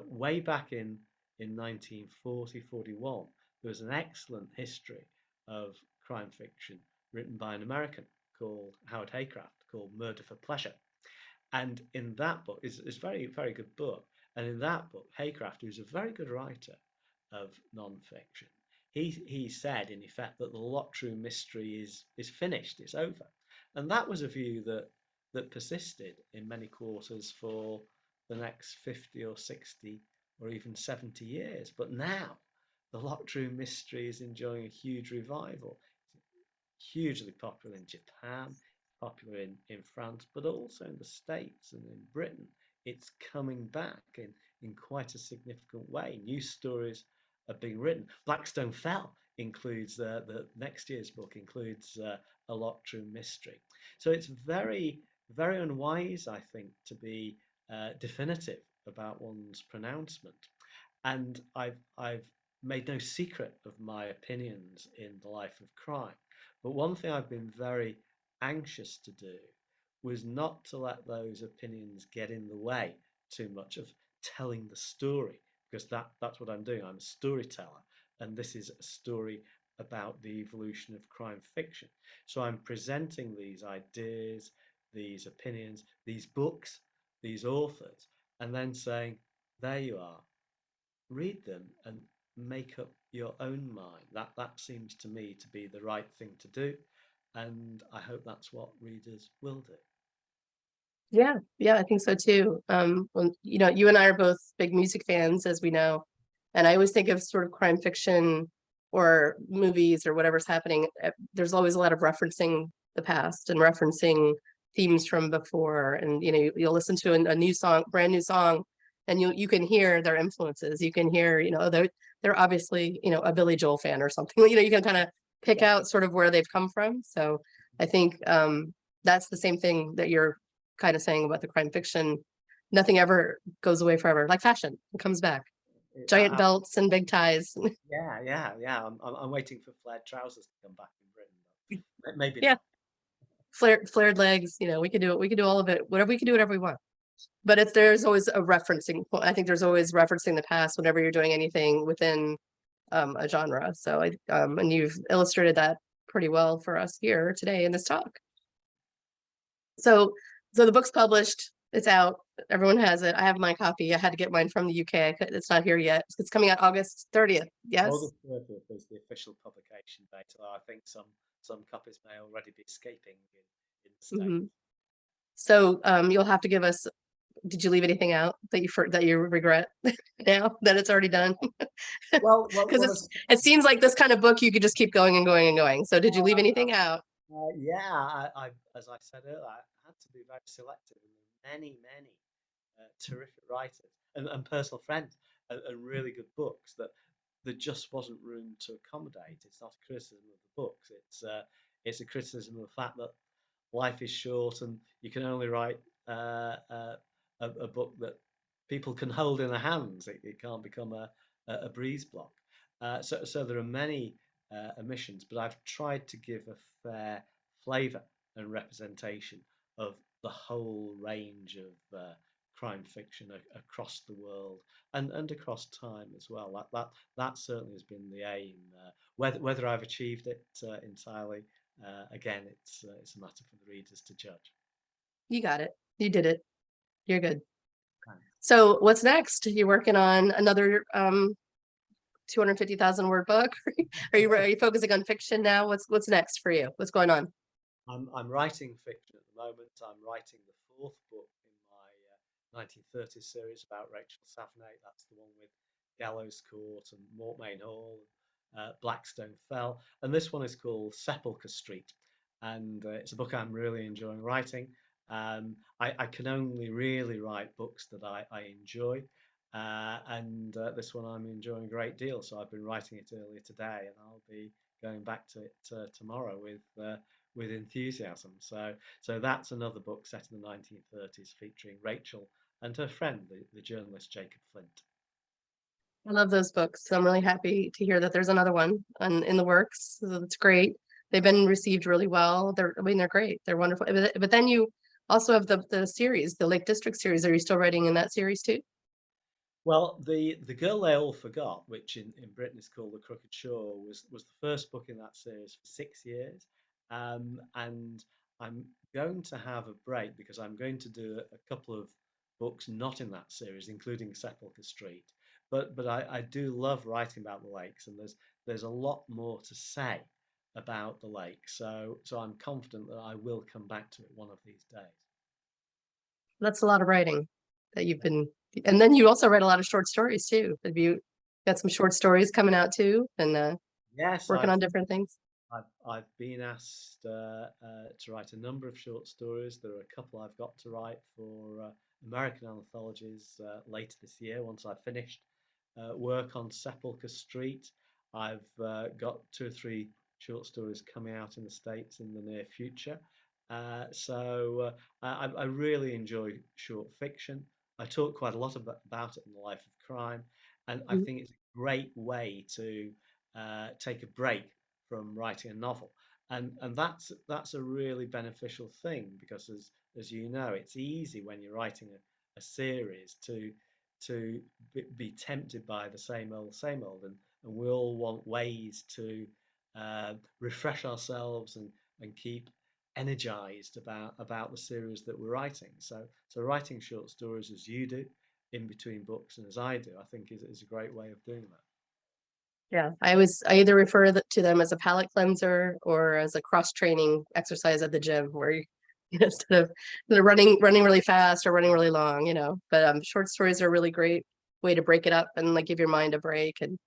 way back in 1941, there was an excellent history of crime fiction written by an American called Howard Haycraft, called Murder for Pleasure. And in that book, it's a very good book. And in that book, Haycraft, who's a very good writer of non-fiction, he said in effect that the locked room mystery is finished, it's over. And that was a view that persisted in many quarters for the next 50 or 60 or even 70 years. But now the locked room mystery is enjoying a huge revival. It's hugely popular in Japan, popular in France, but also in the States and in Britain. It's coming back in quite a significant way. New stories are being written. Blackstone Fell includes the next year's book includes a locked room mystery. So it's very unwise, I think, to be definitive about one's pronouncement. And I've made no secret of my opinions in The Life of Crime. But one thing I've been very anxious to do was not to let those opinions get in the way too much of telling the story, because that's what I'm doing. I'm a storyteller, and this is a story about the evolution of crime fiction. So I'm presenting these ideas, these opinions, these books, these authors, and then saying, there you are, read them and make up your own mind. That seems to me to be the right thing to do, and I hope that's what readers will do. Yeah, I think so too. Well, you and I are both big music fans, as we know, and I always think of sort of crime fiction or movies or whatever's happening. There's always a lot of referencing the past and referencing themes from before, and you'll listen to a new song, brand new song, and you can hear their influences. You can hear, they're obviously, a Billy Joel fan or something. You can kind of pick out sort of where they've come from. So I think that's the same thing that you're kind of saying about the crime fiction. Nothing ever goes away forever, like fashion. It comes back. Giant belts and big ties. Yeah. I'm waiting for flared trousers to come back in Britain. But maybe Yeah. not. Flared legs. We can do it. We can do all of it. We can do whatever we want. But there's always a referencing. I think there's always referencing the past whenever you're doing anything within a genre. So and you've illustrated that pretty well for us here today in this talk. So the book's published. It's out. Everyone has it. I have my copy. I had to get mine from the UK. It's not here yet. It's coming out August 30th. Yes. August 30th is the official publication date. Although I think some copies may already be escaping in the States. So you'll have to give us. Did you leave anything out that you regret now that it's already done? Well, because it seems like this kind of book you could just keep going and going and going. So did you leave anything out? Yeah, I as I said earlier, I had to be very selective. Many terrific writers and personal friends and really good books that there just wasn't room to accommodate. It's not a criticism of the books. It's a criticism of the fact that life is short and you can only write a book that people can hold in their hands. It can't become a breeze block. So there are many omissions, but I've tried to give a fair flavour and representation of the whole range of crime fiction across the world and across time as well. That certainly has been the aim. Whether I've achieved it entirely, again, it's a matter for the readers to judge. You got it. You did it. You're good. So what's next? You're working on another 250,000 word book? Are you focusing on fiction now? What's next for you? What's going on? I'm writing fiction at the moment. I'm writing the fourth book in my 1930s series about Rachel Savnay. That's the one with Gallows Court and Mortmain Hall, Blackstone Fell. And this one is called Sepulchre Street. And it's a book I'm really enjoying writing. I can only really write books that I enjoy. And this one I'm enjoying a great deal. So I've been writing it earlier today, and I'll be going back to it tomorrow with enthusiasm. So that's another book set in the 1930s featuring Rachel and her friend, the journalist Jacob Flint. I love those books. So I'm really happy to hear that there's another one in the works. So that's great. They've been received really well. They're great. They're wonderful. But then you also have the series, the Lake District series. Are you still writing in that series too? Well, the Girl They All Forgot, which in Britain is called The Crooked Shore, was the first book in that series for 6 years. And I'm going to have a break because I'm going to do a couple of books not in that series, including Sepulchre Street. But I do love writing about the lakes, and there's a lot more to say about the lake. So I'm confident that I will come back to it one of these days. That's a lot of writing that you've been, and then you also write a lot of short stories too. Have you got some short stories coming out too, and Yes, working on different things? I've been asked to write a number of short stories. There are a couple I've got to write for American anthologies later this year once I've finished work on Sepulchre Street. I've got 2 or 3 short stories coming out in the States in the near future. I really enjoy short fiction. I talk quite a lot about it in the Life of Crime, and I Mhm. think it's a great way to take a break from writing a novel. And that's a really beneficial thing because as you know, it's easy when you're writing a series to be tempted by the same old, and we all want ways to refresh ourselves and keep energized about the series that we're writing. So writing short stories as you do in between books and as I do, I think is a great way of doing that. Yeah, I either refer to them as a palate cleanser or as a cross training exercise at the gym where you instead of running really fast or running really long, But short stories are a really great way to break it up and like give your mind a break and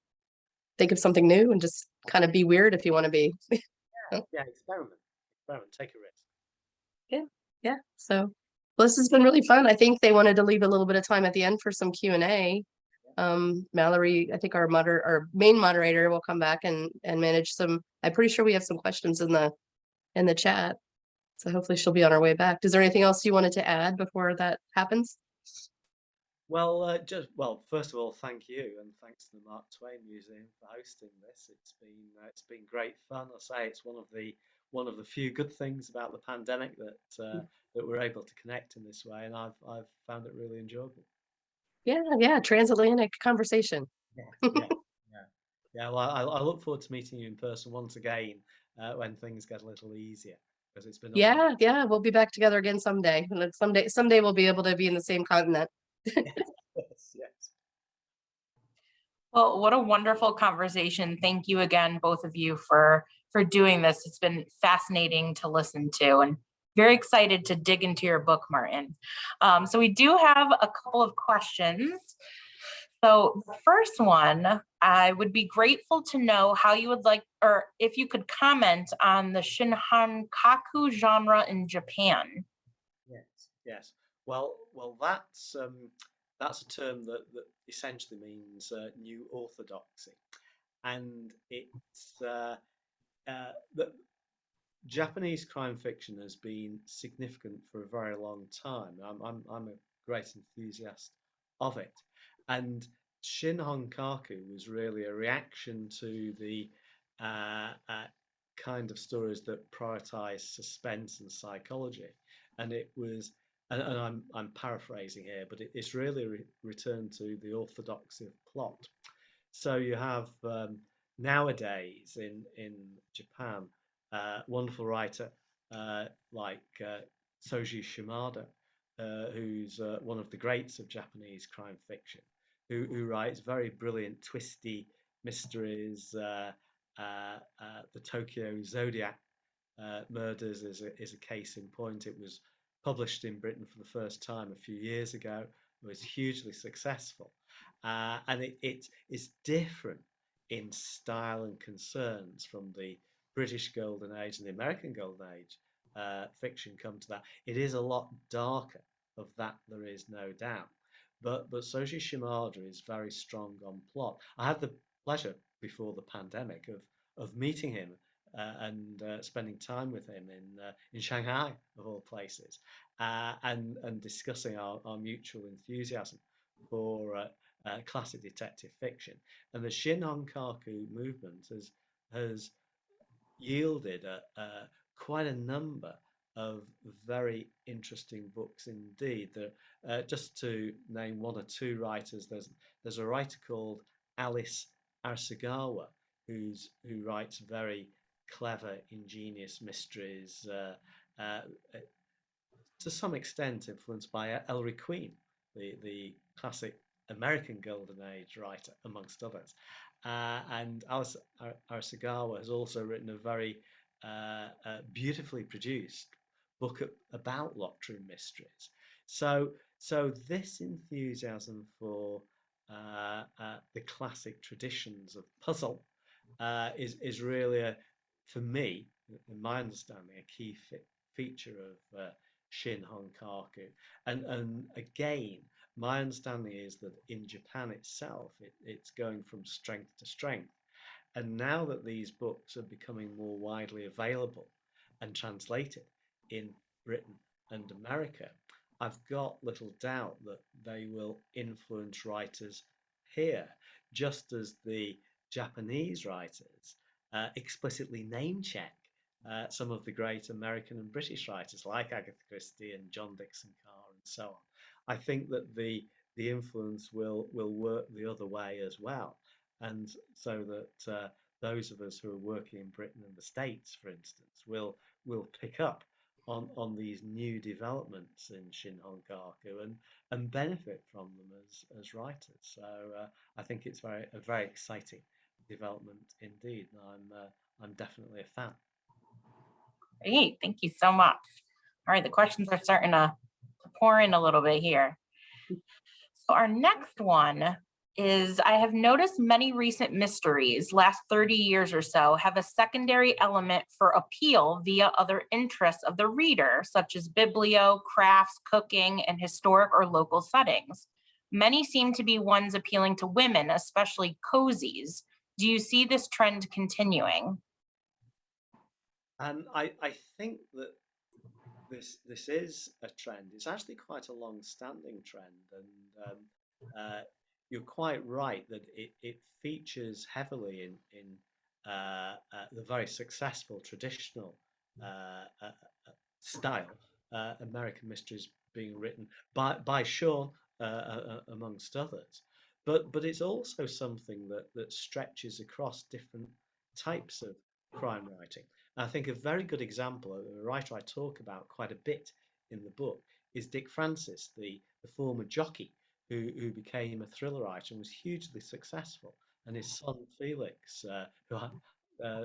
think of something new and just kind of be weird if you want to be. Yeah, experiment, take a risk. Yeah, yeah. So, well, this has been really fun. I think they wanted to leave a little bit of time at the end for some Q&A. Mallory, I think our main moderator will come back and manage some. I'm pretty sure we have some questions in the chat. So hopefully she'll be on her way back. Is there anything else you wanted to add before that happens? Well, first of all, thank you, and thanks to the Mark Twain Museum for hosting this. It's been great fun. I say it's one of the few good things about the pandemic that we're able to connect in this way, and I've found it really enjoyable. Yeah, transatlantic conversation. Yeah, yeah, yeah, yeah. Well, I look forward to meeting you in person once again when things get a little easier because it's been a long. Yeah, we'll be back together again someday. Someday we'll be able to be in the same continent. Yes, yes. Well, what a wonderful conversation. Thank you again, both of you, for doing this. It's been fascinating to listen to and very excited to dig into your book, Martin. So we do have a couple of questions. So the first one, I would be grateful to know how you would like, or if you could comment on the Shinhankaku genre in Japan. Yes, yes. Well, that's a term that essentially means new orthodoxy, and the Japanese crime fiction has been significant for a very long time. I'm a great enthusiast of it, and Shin Honkaku was really a reaction to the kind of stories that prioritize suspense and psychology, and it was. And I'm paraphrasing here, but it's really returned to the orthodoxy of plot. So you have nowadays in Japan, wonderful writer like Soji Shimada, who's one of the greats of Japanese crime fiction, who writes very brilliant, twisty mysteries. The Tokyo Zodiac Murders is a case in point. It was published in Britain for the first time a few years ago. It was hugely successful, and it is different in style and concerns from the British Golden Age and the American Golden Age fiction come to that. It is a lot darker, of that there is no doubt. But Soji Shimada is very strong on plot. I had the pleasure before the pandemic of meeting him and spending time with him in Shanghai of all places, and discussing our mutual enthusiasm for classic detective fiction. And the Shin Honkaku movement has yielded quite a number of very interesting books indeed. Just to name one or two writers, there's a writer called Alice Arsugawa who writes very clever, ingenious mysteries, to some extent influenced by Ellery Queen, the classic American Golden Age writer, amongst others. And Alice Arasugawa has also written a very beautifully produced book about Lockroom mysteries. So this enthusiasm for the classic traditions of puzzle is really, for me, in my understanding, a key feature of Shin Honkaku. And again, my understanding is that in Japan itself, it's going from strength to strength. And now that these books are becoming more widely available and translated in Britain and America, I've got little doubt that they will influence writers here, just as the Japanese writers explicitly name check some of the great American and British writers like Agatha Christie and John Dixon Carr and so on. I think that the influence will work the other way as well, and so that those of us who are working in Britain and the States, for instance, will pick up on these new developments in Shin Honkaku and benefit from them as writers. So I think it's a very exciting development indeed. I'm definitely a fan. Great, thank you so much. All right, the questions are starting to pour in a little bit here. So our next one is, I have noticed many recent mysteries, last 30 years or so, have a secondary element for appeal via other interests of the reader, such as biblio, crafts, cooking, and historic or local settings. Many seem to be ones appealing to women, especially cozies. Do you see this trend continuing? I think that this is a trend. It's actually quite a long-standing trend, and you're quite right that it features heavily in the very successful traditional style American mysteries being written by Shawn, amongst others. But it's also something that stretches across different types of crime writing. I think a very good example, a writer I talk about quite a bit in the book, is Dick Francis, the former jockey who became a thriller writer and was hugely successful. And his son Felix, who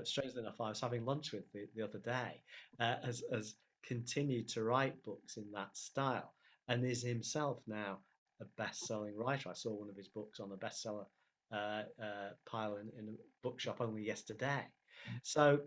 strangely enough I was having lunch with the other day, has continued to write books in that style and is himself now a best-selling writer. I saw one of his books on a bestseller pile in a bookshop only yesterday. So,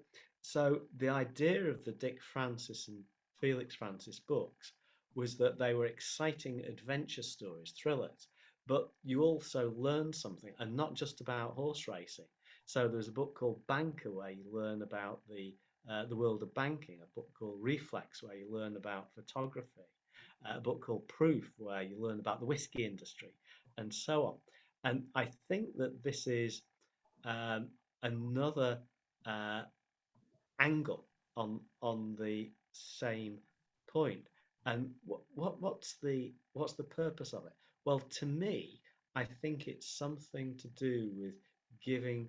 so the idea of the Dick Francis and Felix Francis books was that they were exciting adventure stories, thrillers, but you also learn something, and not just about horse racing. So there's a book called Banker where you learn about the world of banking, a book called Reflex where you learn about photography, a book called Proof where you learn about the whiskey industry, and so on. And I think that this is um, another uh, angle on the same point. And what's the purpose of it? Well, to me, I think it's something to do with giving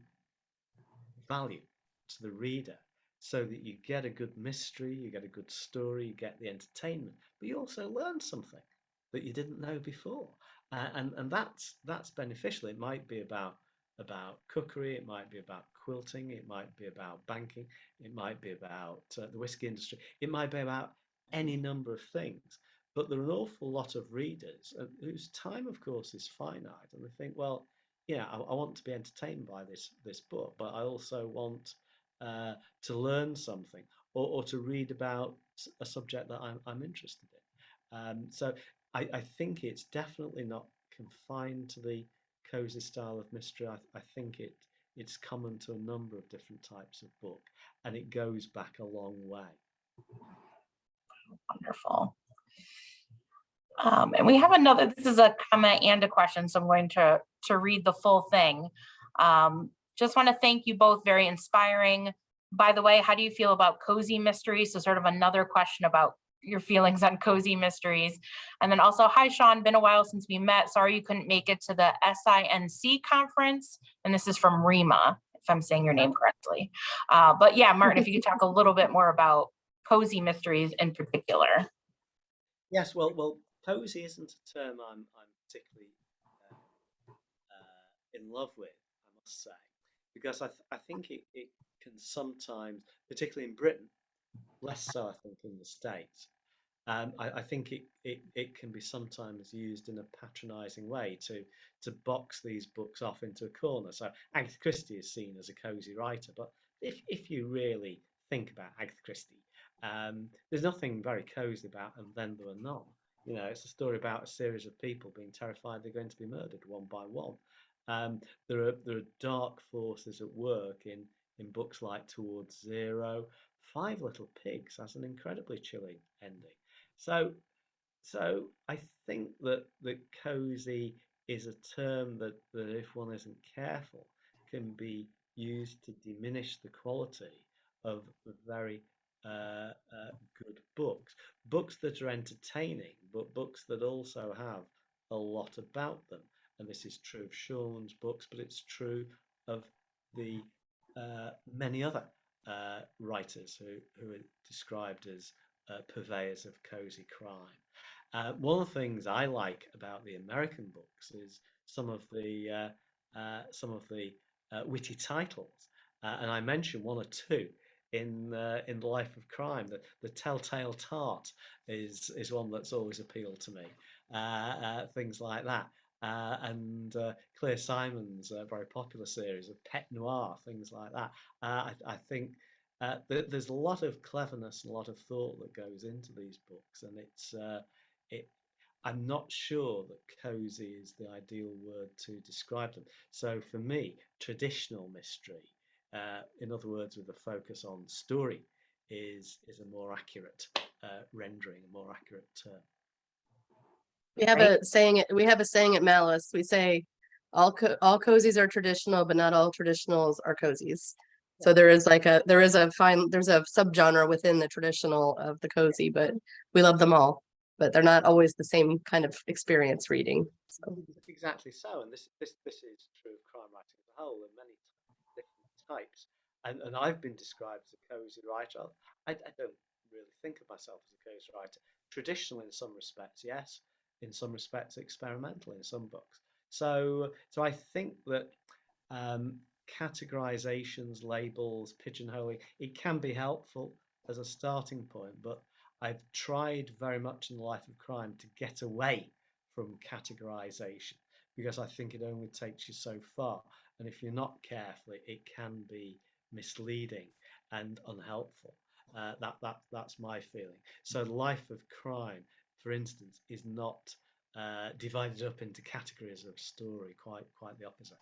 value to the reader so that you get a good mystery, you get a good story, you get the entertainment, but you also learn something that you didn't know before. And that's beneficial. It might be about about cookery, it might be about quilting, it might be about banking, it might be about the whiskey industry, it might be about any number of things. But there are an awful lot of readers whose time, of course, is finite, and they think, well, yeah, I want to be entertained by this book, but I also want to learn something or to read about a subject that I'm interested in. So I think it's definitely not confined to the cozy style of mystery. I think it's common to a number of different types of book, and it goes back a long way. Wonderful. And we have another, this is a comment and a question, so I'm going to read the full thing. Just want to thank you both, very inspiring. By the way, how do you feel about cozy mysteries? So sort of another question about your feelings on cozy mysteries. And then also, hi, Shawn, been a while since we met. Sorry you couldn't make it to the SINC conference. And this is from Rima, if I'm saying your name correctly. But yeah, Martin, if you could talk a little bit more about cozy mysteries in particular. Yes, well, cozy isn't a term I'm particularly in love with, I must say, because I think it can sometimes, particularly in Britain, less so I think in the States. I think it can be sometimes used in a patronising way to box these books off into a corner. So Agatha Christie is seen as a cosy writer, but if you really think about Agatha Christie, there's nothing very cosy about And Then There Were None. You know, it's a story about a series of people being terrified they're going to be murdered one by one. There are dark forces at work in books like Towards Zero. Five Little Pigs has an incredibly chilling ending. So so I think that cozy is a term that if one isn't careful can be used to diminish the quality of very good books. Books that are entertaining, but books that also have a lot about them. And this is true of Shawn's books, but it's true of the many other writers who are described as purveyors of cozy crime. One of the things I like about the American books is some of the witty titles, and I mentioned one or two in the Life of Crime. The Telltale Tart is one that's always appealed to me. Things like that. And Claire Simon's very popular series of Pet Noir, things like that. I think there's a lot of cleverness and a lot of thought that goes into these books, and it. I'm not sure that cozy is the ideal word to describe them. So for me, traditional mystery, in other words, with a focus on story, is a more accurate rendering, a more accurate term. We have Right. a saying. We have a saying at Malice. We say, all cozies are traditional, but not all traditionals are cozies. So there's a subgenre within the traditional of the cozy, but we love them all. But they're not always the same kind of experience reading. So. Exactly so, and this is true of crime writing as a whole. There are many different types, and I've been described as a cozy writer. I don't really think of myself as a cozy writer. Traditional in some respects, yes. In some respects, experimental in some books. So I think that categorizations, labels, pigeonholing, it can be helpful as a starting point, but I've tried very much in the Life of Crime to get away from categorization because I think it only takes you so far. And if you're not careful, it can be misleading and unhelpful. That's my feeling. So, the Life of Crime, for instance, is not divided up into categories of story. Quite the opposite.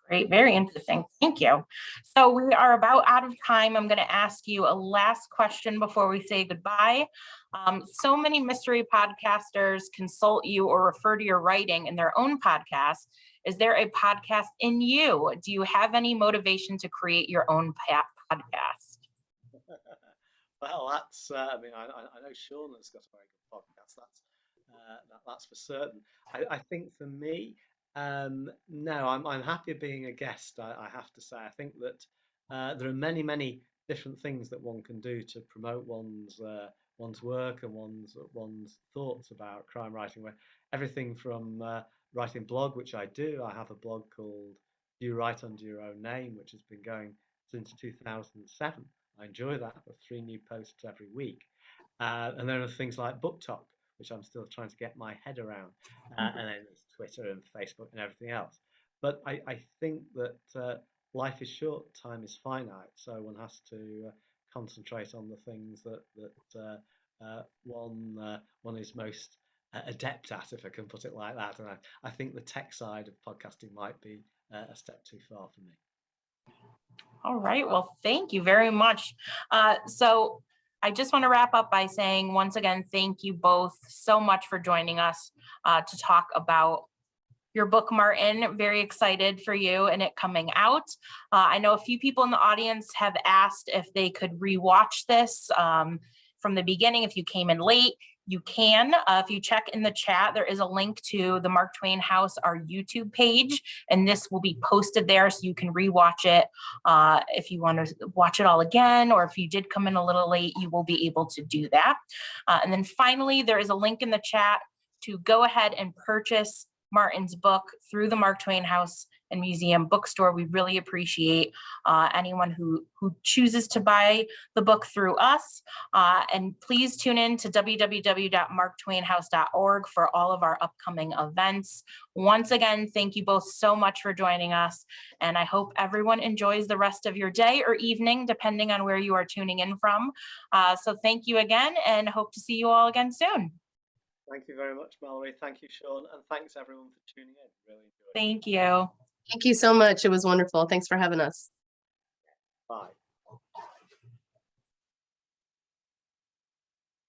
Great, very interesting. Thank you. So we are about out of time. I'm going to ask you a last question before we say goodbye. So many mystery podcasters consult you or refer to your writing in their own podcasts. Is there a podcast in you? Do you have any motivation to create your own podcast? Well, that's. I mean, I know Shawn has got a very good podcast. That's for certain. I think for me, no, I'm happy being a guest. I have to say. I think that there are many different things that one can do to promote one's work and one's thoughts about crime writing, where everything from writing blog, which I do. I have a blog called Do You Write Under Your Own Name, which has been going since 2007. I enjoy that, with 3 new posts every week. And then there are things like Book Talk, which I'm still trying to get my head around. And then there's Twitter and Facebook and everything else. But I think that life is short, time is finite, so one has to concentrate on the things that one is most adept at, if I can put it like that. And I think the tech side of podcasting might be a step too far for me. All right. Well, thank you very much. So I just want to wrap up by saying, once again, thank you both so much for joining us to talk about your book, Martin. Very excited for you and it coming out. I know a few people in the audience have asked if they could rewatch this from the beginning. If you came in late, you can. If you check in the chat, there is a link to the Mark Twain House, our YouTube page, and this will be posted there so you can rewatch it. If you want to watch it all again, or if you did come in a little late, you will be able to do that. And then finally, there is a link in the chat to go ahead and purchase Martin's book through the Mark Twain House and Museum bookstore. We really appreciate anyone who chooses to buy the book through us. And please tune in to www.marktwainhouse.org for all of our upcoming events. Once again, thank you both so much for joining us. And I hope everyone enjoys the rest of your day or evening, depending on where you are tuning in from. So thank you again, and hope to see you all again soon. Thank you very much, Mallory. Thank you, Shawn. And thanks, everyone, for tuning in. Really enjoyed it. Thank you. Thank you so much. It was wonderful. Thanks for having us. Bye.